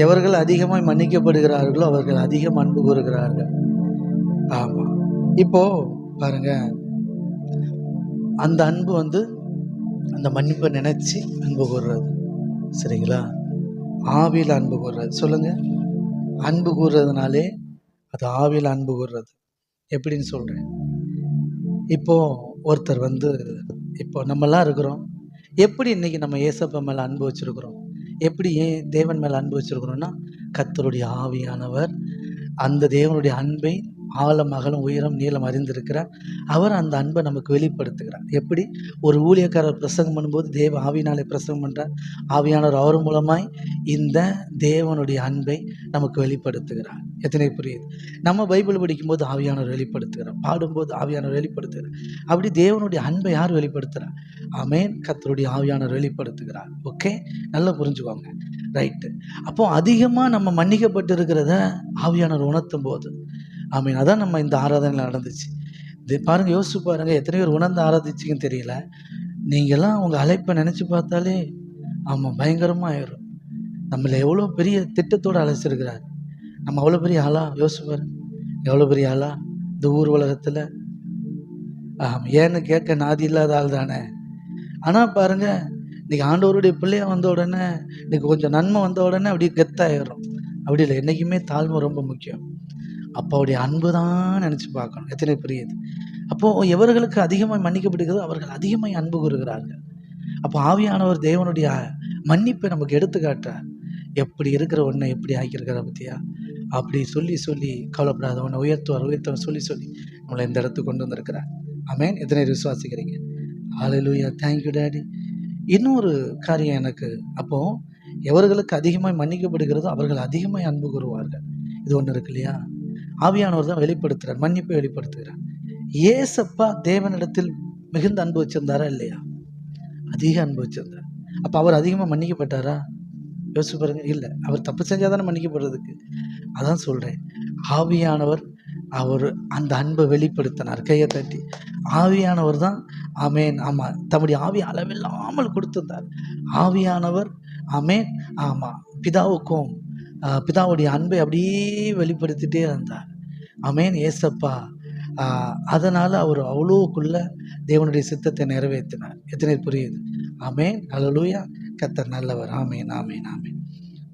எவர்கள் அதிகமாக மன்னிக்கப்படுகிறார்களோ அவர்கள் அதிகம் அன்பு கூறுகிறார்கள். ஆமா, இப்போ பாருங்க, அந்த அன்பு அந்த மன்னிப்பை நினைச்சு அன்பு கூறுறது, சரிங்களா? ஆவியில் அன்பு கூறுறது. சொல்லுங்க, அன்பு கூறுறதுனாலே அது ஆவியில் அன்பு கூறுறது. எப்படின்னு சொல்கிறேன். இப்போது ஒருத்தர் இப்போ நம்மெல்லாம் இருக்கிறோம். எப்படி இன்றைக்கி நம்ம ஏசப்பா மேலே அன்பு வச்சுருக்குறோம்? எப்படி தேவன் மேலே அன்பு வச்சுருக்குறோன்னா, கர்த்தருடைய ஆவியானவர் அந்த தேவனுடைய அன்பை ஆழம் அகலம் உயரம் நீளம் அறிந்திருக்கிறார். அவர் அந்த அன்பை நமக்கு வெளிப்படுத்துகிறார். எப்படி? ஒரு ஊழியக்காரர் பிரசங்கம் பண்ணும்போது தேவ ஆவியினாலே பிரசங்கம் பண்ணுறார். ஆவியானவர் அவர் மூலமாய் இந்த தேவனுடைய அன்பை நமக்கு வெளிப்படுத்துகிறார். எத்தனை புரியுது? நம்ம பைபிள் படிக்கும்போது ஆவியானவர் வெளிப்படுத்துகிறார், பாடும்போது ஆவியானவர் வெளிப்படுத்துகிறார். அப்படி தேவனுடைய அன்பை யார் வெளிப்படுத்துகிறார்? ஆமென், கர்த்தருடைய ஆவியானவர் வெளிப்படுத்துகிறார். ஓகே, நல்லா புரிஞ்சுக்கோங்க. ரைட்டு. அப்போ அதிகமாக நம்ம மன்னிக்கப்பட்டு இருக்கிறத ஆவியானவர் உணர்த்தும் போது, ஆமீன், அதான் நம்ம இந்த ஆராதனையில் நடந்துச்சு. இது பாருங்கள், யோசிச்சு பாருங்கள், எத்தனை பேர் உணர்ந்து ஆராதிச்சிங்கன்னு தெரியல. நீங்கள்லாம் உங்கள் அழைப்பை நினச்சி பார்த்தாலே ஆமாம் பயங்கரமாக ஆயிரும். நம்மளை எவ்வளோ பெரிய திட்டத்தோடு அழைச்சிருக்கிறார். நம்ம அவ்வளோ பெரிய ஆளா? யோசிச்சு பாருங்க, எவ்வளோ பெரிய ஆளா இந்த ஊர் உலகத்தில். ஏன்னு கேட்க நாதி இல்லாத ஆள் தானே. ஆனால் பாருங்கள், இன்றைக்கி ஆண்டவருடைய பிள்ளையா வந்த உடனே, இன்றைக்கி கொஞ்சம் நன்மை வந்த உடனே அப்படியே கெத்தாயிடும். அப்படி இல்லை, என்றைக்குமே தாழ்மை ரொம்ப முக்கியம். அப்பாவுடைய அன்பு தான் நினச்சி பார்க்கணும். எத்தனை புரியுது? அப்போது எவர்களுக்கு அதிகமாக மன்னிக்கப்படுகிறதோ அவர்கள் அதிகமாக அன்பு கூறுகிறார்கள். அப்போ ஆவியானவர் தேவனுடைய மன்னிப்பை நமக்கு எடுத்துக்காட்டார். எப்படி இருக்கிற ஒன்றை எப்படி ஆக்கியிருக்கிற பற்றியா? அப்படி சொல்லி சொல்லி கவலைப்படாத ஒன்றை உயர்த்துவார் சொல்லி நம்மளை இந்த இடத்துக்கு கொண்டு வந்திருக்கிறார். ஆமென். எத்தனை விசுவாசிக்கிறீங்க? ஹல்லேலூயா, தேங்க்யூ டாடி. இன்னொரு காரியம் எனக்கு, அப்போது எவர்களுக்கு அதிகமாக மன்னிக்கப்படுகிறதோ அவர்கள் அதிகமாக அன்பு கூறுவார்கள். இது ஒன்று இருக்கு இல்லையா? ஆவியானவர் தான் வெளிப்படுத்துகிறார், மன்னிப்பை வெளிப்படுத்துகிறார். ஏசப்பா தேவனிடத்தில் மிகுந்த அன்பு வச்சிருந்தாரா இல்லையா? அதிக அன்பு வச்சிருந்தார். அப்போ அவர் அதிகமாக மன்னிக்கப்பட்டாரா? யோசிச்சு பாருங்க. இல்லை, அவர் தப்பு செஞ்சால் தானே மன்னிக்கப்படுறதுக்கு. அதான் சொல்கிறேன், ஆவியானவர் அவர் அந்த அன்பை வெளிப்படுத்தினார். கையை தட்டி ஆவியானவர் தான். ஆமேன். ஆமாம், தம்முடைய ஆவி அளவில்லாமல் கொடுத்திருந்தார். ஆவியானவர் ஆமேன். ஆமாம், பிதாவுடைய அன்பை அப்படியே வெளிப்படுத்திட்டே இருந்தார். ஆமேன். ஏசப்பா அதனால் அவர் அவ்வளோக்குள்ள தேவனுடைய சித்தத்தை நிறைவேற்றினார். எத்தனை புரியுது? ஆமேன். ஹல்லேலூயா. கர்த்தர் நல்லவர். ஆமேன், ஆமேன், ஆமேன்.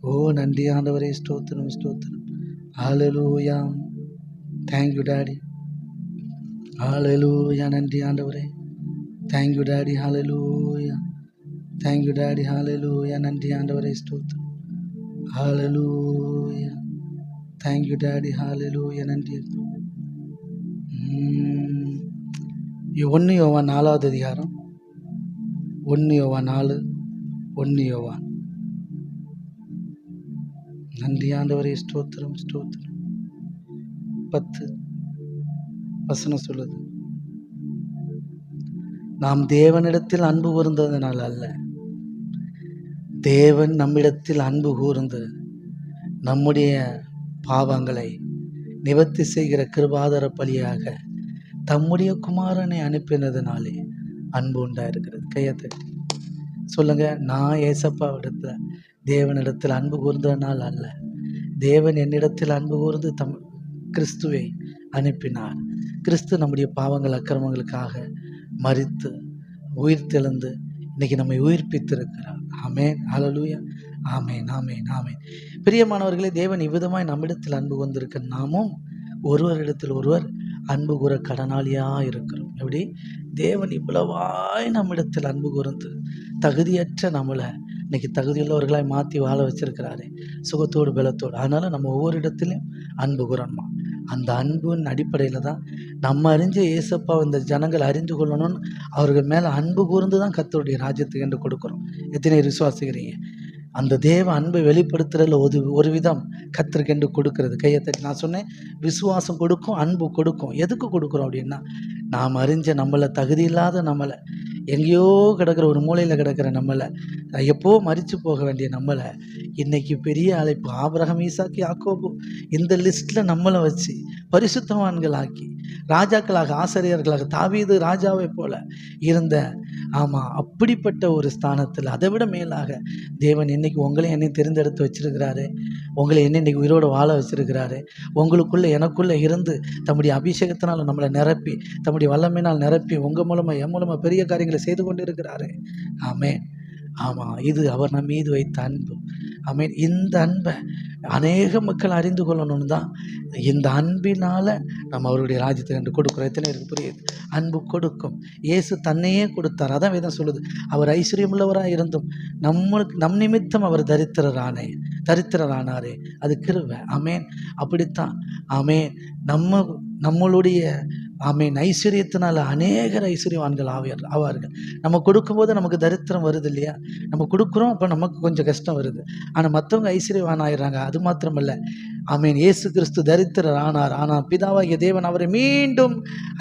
ஓ நன்றி ஆண்டவரே, ஸ்தோத்திரம், ஸ்தோத்திரம். ஹல்லேலூயா, தேங்க்யூ டாடி. ஹல்லேலூயா, நன்றி ஆண்டவரே, தேங்க்யூ டாடி. ஹல்லேலூயா, தேங்க்யூ டாடி. ஹல்லேலூயா, நன்றி ஆண்டவரே, ஸ்தோத்திரம். ஹல்லேலூயா, தேங்க்யூ டாடி. ஹல்லேலூயா, நன்றி. 1 யோவான் 4வது அதிகாரம், 1 யோவான் 4, 1 யோவான். நன்றி ஆண்டவரே, ஸ்தோத்திரம், ஸ்தோத்திரம். 10 வசனம் சொல்லுது, நாம் தேவனிடத்தில் அன்பு கூர்ந்ததனால் அல்ல, தேவன் நம்மிடத்தில் அன்பு கூர்ந்து நம்முடைய பாவங்களை நிவர்த்தி செய்கிற கிருபாதார பலியாக தம்முடைய குமாரனை அனுப்பினதுனாலே அன்பு உண்டாயிருக்கிறது. கையை தட்டி சொல்லுங்க, நான் ஏசப்பாவிடத்துல தேவனிடத்தில் அன்பு கூர்ந்ததனால் அல்ல, தேவன் என்னிடத்தில் அன்பு கூர்ந்து கிறிஸ்துவை அனுப்பினார். கிறிஸ்து நம்முடைய பாவங்கள் அக்கிரமங்களுக்காக மரித்து உயிர் தெழுந்து இன்னைக்கு நம்மை உயிர்ப்பித்திருக்கிறார். ஆமென், ஹல்லேலூயா. ஆமேன், ஆமேன், ஆமேன். பிரியமானவர்களே, தேவன் இவ்விதமாய் நம்மிடத்தில் அன்பு கொண்டிருக்க நாமும் ஒருவரிடத்தில் ஒருவர் அன்பு கூற கடனாளியா இருக்கிறோம். எப்படி? தேவன் இவ்வளவாய் நம்மிடத்தில் அன்பு கூர்ந்து தகுதியற்ற நம்மளை இன்னைக்கு தகுதியுள்ளவர்களாய் மாற்றி வாழ வச்சிருக்கிறாரு, சுகத்தோடு பலத்தோடு. அதனால நம்ம ஒவ்வொரு இடத்துலையும் அன்பு கூறணுமா. அந்த அன்பின் அடிப்படையில் தான் நம்ம அறிஞ்ச இயேசப்பா இந்த ஜனங்கள் அறிந்து கொள்ளணும்னு அவர்கள் மேலே அன்பு கூர்ந்து தான் கர்த்தருடைய ராஜ்யத்துக்கு என்று கொடுக்குறோம். எத்தனை விசுவாசிக்கிறீங்க? அந்த தேவ அன்பை வெளிப்படுத்துறதுல ஒரு விதம் கர்த்தருக்கென்று கொடுக்கறது. கையை தட்டி நான் சொன்னேன், விசுவாசம் கொடுக்கும், அன்பு கொடுக்கும். எதுக்கு கொடுக்குறோம் அப்படின்னா, நாம் அறிஞ்ச நம்மளை, தகுதி இல்லாத நம்மளை, எங்கேயோ கிடக்கிற ஒரு மூலையில் கிடக்கிற நம்மளை, எப்போ மரித்து போக வேண்டிய நம்மளை இன்னைக்கு பெரிய அழைப்பு, ஆபிரகாம், ஈசாக்கு, யாக்கோபு, இந்த லிஸ்ட்டில் நம்மளை வச்சு பரிசுத்தவான்களாக்கி ராஜாக்களாக, ஆசிரியர்களாக, தாவீது ராஜாவை போல இருந்த, ஆமாம், அப்படிப்பட்ட ஒரு ஸ்தானத்தில் அதை விட மேலாக தேவன் இன்னைக்கு உங்களையும் என்னை தெரிந்தெடுத்து வச்சிருக்கிறாரு. உங்களை என்ன இன்னைக்கு உயிரோடு வாழ வச்சிருக்கிறாரு. உங்களுக்குள்ளே எனக்குள்ளே இருந்து தம்முடைய அபிஷேகத்தினால் நம்மளை நிரப்பி, தம்முடைய வல்லமையினால் நிரப்பி, உங்கள் மூலமாக என் மூலமாக பெரிய காரியங்களை செய்து கொண்டு இருக்கிறாரு. ஆமேன். ஆமாம், இது அவர் நம் மீது வைத்த அன்பு. ஆமேன். இந்த அன்பை அநேக மக்கள் அறிந்து கொள்ளணும்னு தான் இந்த அன்பினால் நம்ம அவருடைய ராஜ்யத்தை என்று கொடுக்குறோம். எத்தனை பேருக்கு புரியுது? அன்பு கொடுக்கும். இயேசு தன்னையே கொடுத்தார். அதான் வேதம் சொல்லுது, அவர் ஐஸ்வர்யமுள்ளவராக இருந்தும் நம் நிமித்தம் அவர் தரித்திரரானாரே. அது கிருபை. ஆமேன். அப்படித்தான். ஆமேன். நம்மளுடைய ஆமேன் ஐஸ்வர்யத்தினால அநேகர் ஐஸ்வர்யவான்கள் ஆவார்கள். நம்ம கொடுக்கும்போது நமக்கு தரித்திரம் வருது இல்லையா? நம்ம கொடுக்குறோம், அப்போ நமக்கு கொஞ்சம் கஷ்டம் வருது. ஆனால் மற்றவங்க ஐஸ்வர்யவான் ஆயிடுறாங்க. அது மாத்திரமல்ல, ஆமேன், இயேசு கிறிஸ்து தரித்திரர் ஆனார். ஆனால் பிதாவாகிய தேவன் அவரை மீண்டும்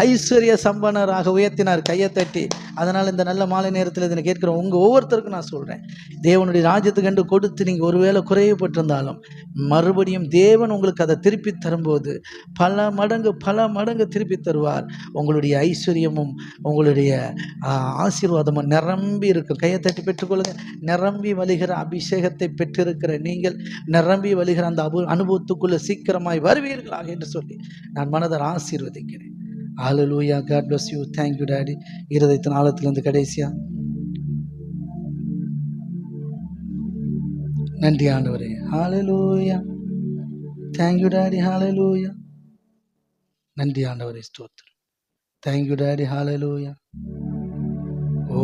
ஐஸ்வர்ய சம்பனராக உயர்த்தினார். கையை தட்டி. அதனால் இந்த நல்ல மாலை நேரத்தில் இதை கேட்குறோம் உங்கள் ஒவ்வொருத்தருக்கும் நான் சொல்கிறேன், தேவனுடைய ராஜ்யத்துக்கு கண்டு கொடுத்து நீங்கள் ஒருவேளை குறையப்பட்டிருந்தாலும் மறுபடியும் தேவன் உங்களுக்கு அதை திருப்பி தரும்போது பல மடங்கு திருப்பி தருவார். உங்களுடைய ஐஸ்வர்யமும் உங்களுடைய ஆசீர்வாதமும் நிரம்பி இருக்கும். கையை தட்டி பெற்றுக்கொள்ளுங்க. நிரம்பி வழிகிற அபிஷேகத்தை பெற்றிருக்கிற நீங்கள் நிரம்பி வழிகிற அந்த அனுபவத்துக்குள்ள சீக்கிரமாய் வருவீர்களாக என்று சொல்லி நான் மனதார ஆசீர்வதிக்கிறேன். ஹல்லேலூயா. God bless you. Thank you Daddy. இருதயத்தின் ஆழத்திலிருந்து கடைசியா நன்றி ஆண்டவரே. ஹல்லேலூயா. Thank you Daddy. ஹல்லேலூயா. நன்றி ஆண்டவரே. ஸ்தோத்திரம். Thank you Daddy. ஹல்லேலூயா. ஓ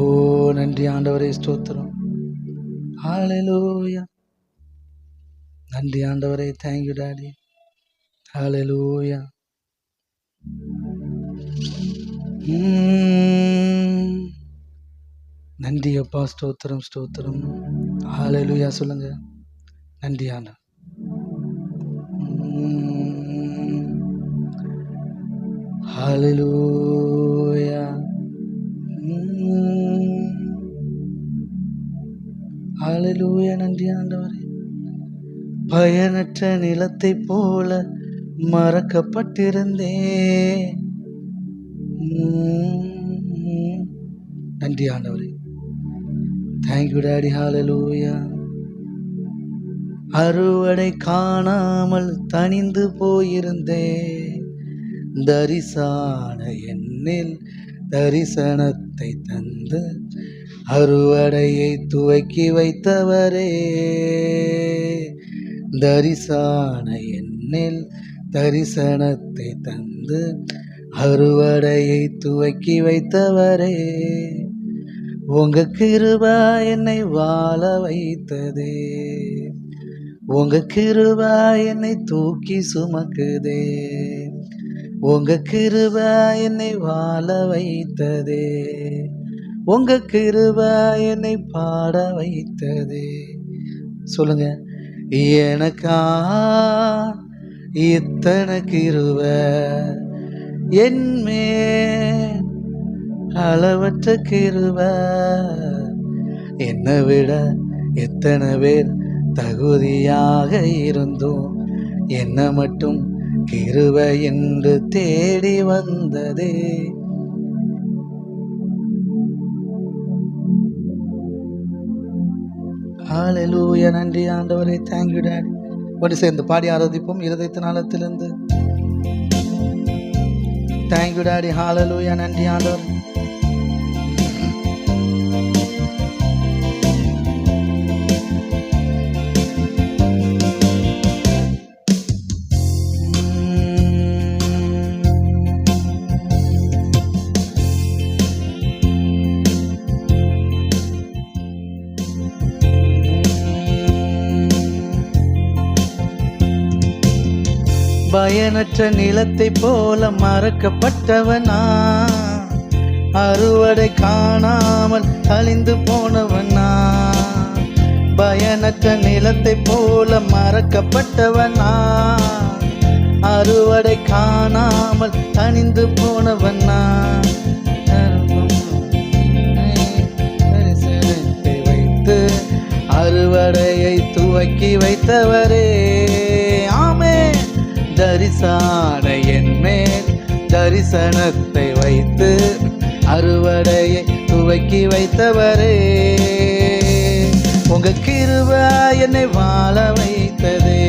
நன்றி ஆண்டவரே. ஸ்தோத்திரம். ஹல்லேலூயா. நன்றி ஆண்டவரே. Thank you Daddy. ஹல்லேலூயா. நன்றி அப்பா. ஸ்தோத்திரம், ஸ்தோத்திரம். ஹல்லேலூயா. சொல்லுங்க. நன்றி ஆண்டவர். ஹல்லேலூயா. ஹல்லேலூயா. நன்றி ஆண்டவரே. பயனற்ற நிலத்தை போல மறக்கப்பட்டிருந்தேன். நன்றி ஆண்டவரே. Thank you daddy. ஹல்லேலூயா. அறுவடை காணாமல் தனிந்து போயிருந்தேன். தரிசான என்னில் தரிசனத்தை தந்து அறுவடையை துவக்கி வைத்தவரே. தரிசான என்னில் தரிசனத்தை தந்து அறுவடையை துவக்கி வைத்தவரே. உங்க கிருபை என்னை வாழ வைத்ததே. உங்க கிருபை என்னை தூக்கி சுமக்குதே. உங்க கிருபை என்னை வாழ வைத்ததே. உங்க கிருபை என்னை பாட வைத்ததே. சொல்லுங்க. எனக்கா இத்தனை கிருபை என்மே அளவற்ற கிருபை. என்னை விட எத்தனை பேர் தகுதியாக இருந்தோம், என்ன மட்டும் கிருபை என்று தேடி வந்ததே. ஹல்லேலூயா. நன்றி ஆண்டவரே. Thank you daddy. ஒன்று சேர்ந்து பாடி ஆராதிப்போம் இருதயத்தின் ஆழத்திலிருந்து. Thank you daddy. ஹல்லேலூயா. நன்றி ஆண்டவர். பயனற்ற நிலத்தை போல மறக்கப்பட்டவனா, அறுவடை காணாமல் அழிந்து போனவனா. பயனற்ற நிலத்தை போல மறக்கப்பட்டவனா, அறுவடை காணாமல் அணிந்து போனவனா. தரிசனத்தை வைத்து அறுவடையை துவக்கி வைத்தவரே, ஆமே. தரிசன என் மேல் தரிசனத்தை வைத்து அறுவடையை துவக்கி வைத்தவரே, உங்க கிருபை என்னை வாழ வைத்ததே,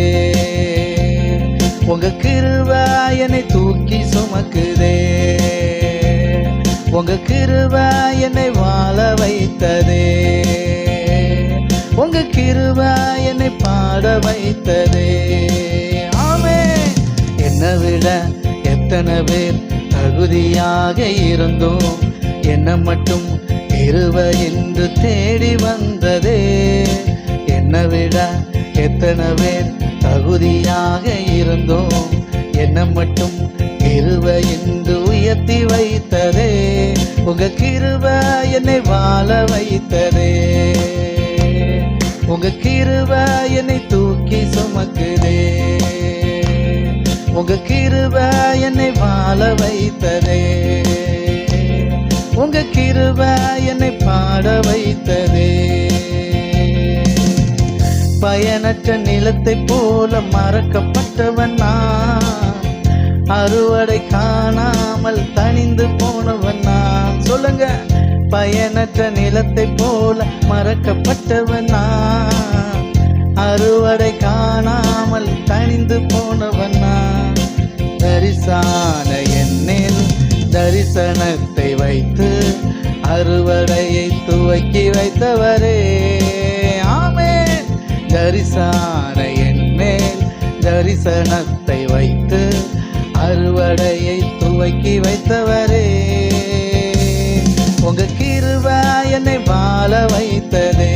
உங்க கிருபை என்னை தூக்கி சுமக்குதே, உங்க கிருபை என்னை வாழ வைத்ததே, உங்க கிருபை என்னை பாட வைத்ததே, ஆமே. என்னை விட எத்தனை பேர் தகுதியாக இருந்தோம், என்னை மட்டும் கிருபை என்று தேடி வந்ததே. என்னை விட எத்தனை பேர் தகுதியாக இருந்தோம், என்னை மட்டும் கிருபை என்று உயர்த்தி வைத்ததே, உங்க கிருபை என்னை வாழ வைத்ததே, உங்க கிருபை என்னை தூக்கி சுமக்குதே, உங்க கிருபை என்னை வாழ வைத்ததே, உங்க கிருபை என்னை பாட வைத்ததே. பயனற்ற நிலத்தை போல மறக்கப்பட்டவனா, அறுவடை காணாமல் தணிந்து போனவனா. சொல்லுங்க, பயனற்ற நிலத்தை போல மறக்கப்பட்டவனா, அறுவடை காணாமல் தணிந்து போனவனா. தரிசன என்னில் தரிசனத்தை வைத்து அறுவடையை துவக்கி வைத்தவரே, ஆமே. தரிசன என் மேல் தரிசனத்தை வைத்து அறுவடையை துவக்கி வைத்தவரே, உங்க கிருபை என்னை வாழ வைத்ததே,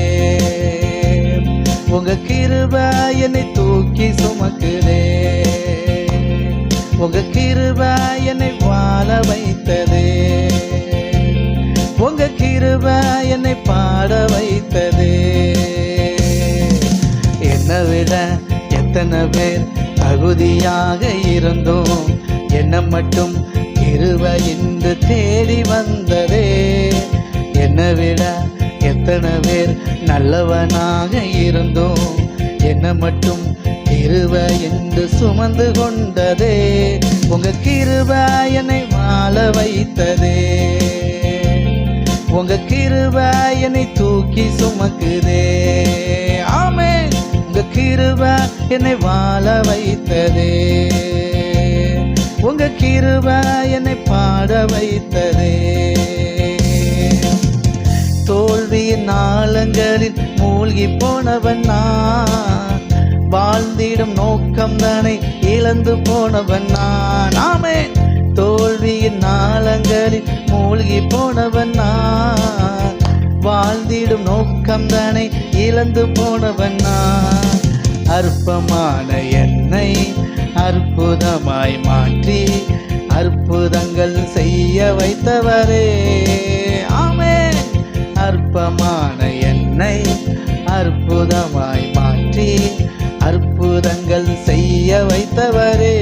உங்க கிருபை என்னை தூக்கி சுமக்குதே, உங்க கிருபை என்னை வாழ வைத்ததே, உங்க கிருபை என்னை பாட வைத்ததே. என்னை விட எத்தனை பேர் தகுதியாக இருந்தோம், என்னை மட்டும் கிருபை என்று தேடி வந்ததே. என்னை விட எத்தனை பேர் நல்லவனாக இருந்தோம், என்னை மட்டும் கிருபை என்று சுமந்து கொண்டதே, உங்க கிருபை என்னை வாழ வைத்ததே, உங்க கிருபை என்னை தூக்கி சுமக்குதே, ஆமே. உங்க கிருபை என்னை வாழ வைத்ததே, உங்க கிருபை என்னை பாட வைத்ததே. தோல்வியின் நாளங்களில் மூழ்கி போனவன் நான், வாழ்ந்திடும் நோக்கம் தானே இழந்து போனவன் நான், ஆமே. தோல்வியின் நாளங்களில் மூழ்கி போனவன் நான், வாழ்ந்திடும் நோக்கம் தானே இழந்து போனவன் நான். அற்பமான என்னை அற்புதமாய் மாற்றி அற்புதங்கள் செய்ய வைத்தவரே, ஆமே. அற்பமான என்னை அற்புதமாய் மாற்றி அற்புதங்கள் செய்ய வைத்தவரே,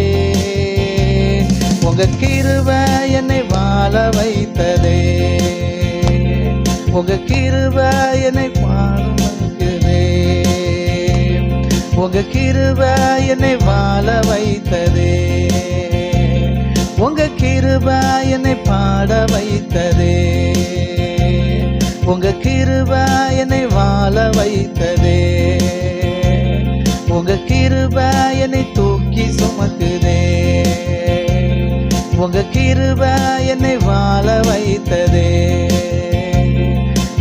உங்க கிருபை என்னை வாழ வைத்ததே, உங்க கிருபை என்னை வாழ வைத்ததே, உங்க கிருபை என்னை வாழ வைத்ததே, உங்க கிருபை என்னை பாட வைத்ததே, உங்க கிருபை என்னை வாழ வைத்ததே, உங்க கிருபை என்னை தூக்கி சுமக்குதே, உங்க கிருபை என்னை வாழ வைத்ததே,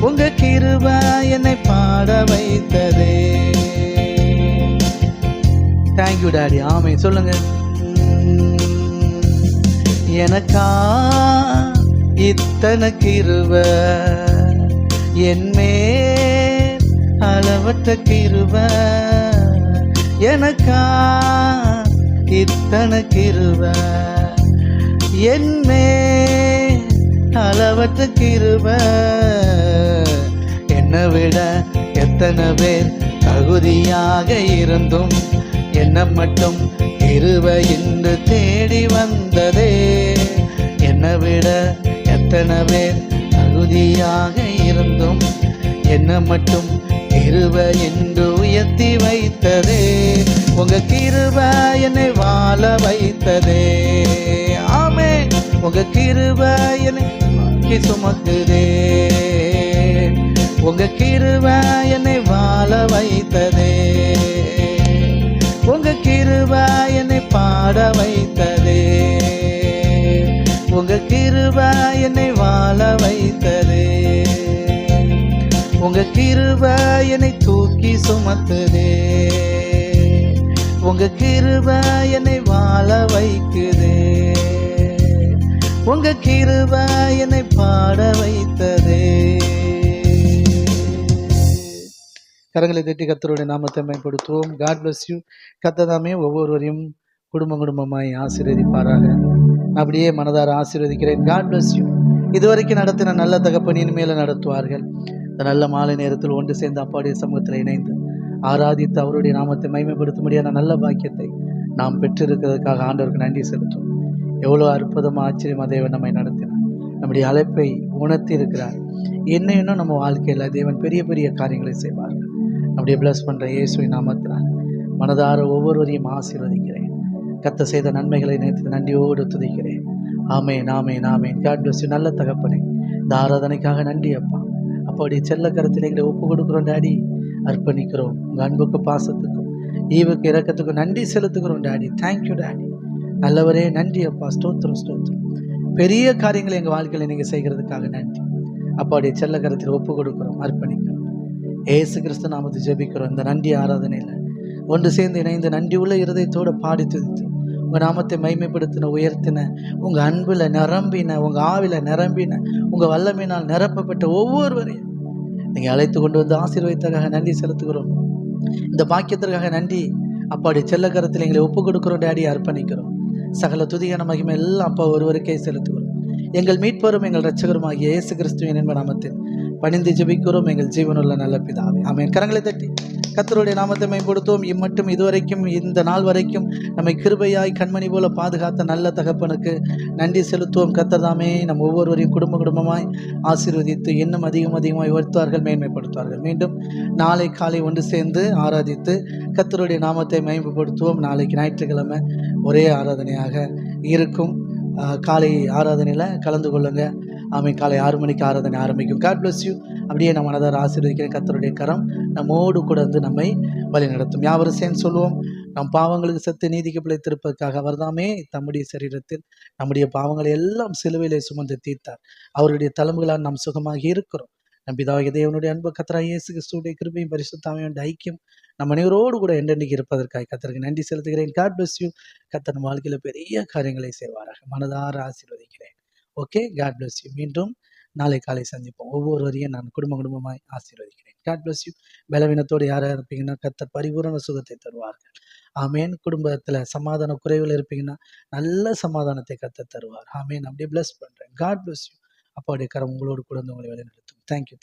உங்க கிருபை என்னை பாட வைத்ததே. தேங்க்யூ டாடி, ஆமே. சொல்லுங்க, எனக்கா இத்தனை கிருபை, என்மேல் அளவற்ற கிருபை, எனக்கா இத்தனை கிருபை என்னே அளவற்ற கிருபை. என்னை விட எத்தனை பேர் தகுதியாக இருந்தும் என்னை மட்டும் கிருபை என்று தேடி வந்ததே. என்னை விட எத்தனை பேர் தகுதியாக இருந்தும் என்னை மட்டும் கிருபை என்று உயர்த்தி வைத்ததே. உங்க கிருபை என்னை வாழ வைத்ததே. ஆமென். உங்க கிருபை என்னை தூக்கி சுமக்குதே. உங்க கிருபை என்னை வாழ வைத்ததே. உங்க கிருபை என்னை பாட வைத்ததே. உங்க கிருபை என்னை வாழ வைத்ததே. உங்க கிருபை என்னை தூக்கி சுமத்துதே. உங்க கிருபை என்னை வாழ வைக்குதே. உங்க கிருபை என்னை பாட வைத்ததே. கரங்களை தட்டி கர்த்தருடைய நாமத்தை மேம்படுத்துவோம். God bless you. கர்த்தர் ஒவ்வொருவரையும் குடும்பமாய் ஆசீர்வதிப்பாராக. அப்படியே மனதார ஆசீர்வதிக்கிறேன். God bless you. இதுவரைக்கும் நடத்தின நல்ல தகப்பனின் மேல நடத்துவார்கள். இந்த நல்ல மாலை நேரத்தில் ஒன்று சேர்ந்து அப்பாவுடைய சமூகத்தில் இணைந்து ஆராதித்து அவருடைய நாமத்தை மகிமைப்படுத்தும்படியான நல்ல பாக்கியத்தை நாம் பெற்றிருக்கிறதுக்காக ஆண்டவருக்கு நன்றி செலுத்தும். எவ்வளோ அற்புதமாக ஆச்சரியமாக தேவன் நம்மை நடத்தினார். நம்முடைய அழைப்பை உணர்த்தி இருக்கிறார். இன்னும் நம்ம வாழ்க்கையில் தேவன் பெரிய பெரிய காரியங்களை செய்வார்கள். அப்படியே பிளஸ் பண்ணுற இயேசுவின் நாமத்தினால் மனதார ஒவ்வொருவரையும் ஆசீர்வதிக்கிறேன். கர்த்தர் செய்த நன்மைகளை நினைத்து நன்றியோடு துதிக்கிறேன். ஆமென், ஆமென், ஆமென். God bless you. நல்ல தகப்பனே, இந்த ஆராதனைக்காக நன்றி அப்பா. அப்படி செல்ல கருத்தில் எங்களை ஒப்பு கொடுக்குறோம் டாடி. அர்ப்பணிக்கிறோம். உங்கள் அன்புக்கு பாசத்துக்கும் ஈவுக்கு இறக்கத்துக்கும் நன்றி செலுத்துக்கிறோம் டாடி. Thank you daddy. நல்லவரே நன்றி அப்பா. ஸ்தோத்திரம், ஸ்தோத்திரம். பெரிய காரியங்களை எங்கள் வாழ்க்கையில் நீங்கள் செய்கிறதுக்காக நன்றி. அப்பாவுடைய செல்ல கருத்தில் ஒப்பு கொடுக்குறோம், அர்ப்பணிக்கிறோம். ஏசு கிறிஸ்து நாமத்தை ஜெபிக்கிறோம். இந்த நன்றி ஆராதனையில் ஒன்று சேர்ந்து இணைந்து நன்றி உள்ள இருதயத்தோடு பாடி துதித்து உங்கள் நாமத்தை மைமைப்படுத்தின, உயர்த்தின, உங்கள் அன்பில் நிரம்பின, உங்கள் ஆவில நிரம்பின, உங்கள் வல்லமையினால் நிரப்பப்பட்ட ஒவ்வொருவரையும் நீங்கள் அழைத்து கொண்டு வந்து ஆசீர்வதித்ததாக நன்றி செலுத்துகிறோம். இந்த பாக்கியத்திற்காக நன்றி. அப்பாவுடைய செல்ல கரத்தில் எங்களை ஒப்பு கொடுக்குறோம் டாடி. அர்ப்பணிக்கிறோம். சகல துதியான மகிமை எல்லாம் அப்பா ஒருவருக்கே செலுத்துகிறோம். எங்கள் மீட்பரும் எங்கள் இரட்சகருமாகிய இயேசு கிறிஸ்துவின் என்ப நாமத்தில் பணிந்து ஜெபிக்கிறோம் எங்கள் ஜீவனுள்ள நல்ல பிதாவே. ஆமென். கரங்களை தட்டி கர்த்தருடைய நாமத்தை மேம்படுத்துவோம். இம்மட்டும் இதுவரைக்கும் இந்த நாள் வரைக்கும் நம்மை கிருபையாய் கண்மணி போல பாதுகாத்த நல்ல தகப்பனுக்கு நன்றி செலுத்துவோம். கர்த்தர் தாமே நம் ஒவ்வொருவரையும் குடும்பமாய் ஆசீர்வதித்து இன்னும் அதிகமாய் உயர்த்துவார்கள், மேன்மைப்படுத்துவார்கள். மீண்டும் நாளை காலை ஒன்று சேர்ந்து ஆராதித்து கர்த்தருடைய நாமத்தை மேம்படுத்துவோம். நாளைக்கு ஞாயிற்றுக்கிழமை ஒரே ஆராதனையாக இருக்கும். காலை ஆராதனையில் கலந்து கொள்ளுங்க. ஆமென். காலை 6 மணிக்கு ஆராதனை ஆரம்பிக்கும். God bless you. அப்படியே நம்ம மனதார ஆசீர்வதிக்கிறேன். கர்த்தருடைய கரம் நம்மோடு கூட வந்து நம்மை வழி நடத்தும். யாவரும் சேர்ந்து சொல்லுவோம். நம் பாவங்களுக்கு செத்து நீதிக்கு பிழைத்திருப்பதற்காக அவர்தாமே தம்முடைய சரீரத்தில் நம்முடைய பாவங்களை எல்லாம் சிலுவையிலே சுமந்து தீர்த்தார். அவருடைய தழும்புகளால் நாம் சுகமாகி இருக்கிறோம். நம் பிதாவாகிய தேவனுடைய அன்பு கர்த்தராகிய இயேசு கிறிஸ்துவின் கிருபையும் பரிசுத்த ஆவியானவருடைய ஐக்கியம் நம் அனைவரோடு கூட என்றென்றைக்கு இருப்பதற்காக கர்த்தருக்கு நன்றி செலுத்துகிறேன். God bless you. கர்த்தர் நம்ம வாழ்க்கையில் பெரிய காரியங்களை செய்வாராக. மனதார ஆசீர்வதிக்கிறேன். ஓகே. God bless you. மீண்டும் நாளை காலை சந்திப்போம். ஒவ்வொருவரையும் நான் குடும்பமாய் ஆசீர்வதிக்கிறேன். God bless you. பலவீனத்தோடு யாராக இருப்பீங்கன்னா கர்த்தர் பரிபூரண சுகத்தை தருவார்கள். ஆமேன். குடும்பத்தில் சமாதான குறைவில் இருப்பீங்கன்னா நல்ல சமாதானத்தை கர்த்தர் தருவார். ஆமேன். அப்படியே பிளஸ் பண்ணுறேன். God bless you. அப்பாவுடைய கரம் உங்களோடு கூட வந்து உங்களை வழி நடத்தும். தேங்க்யூ.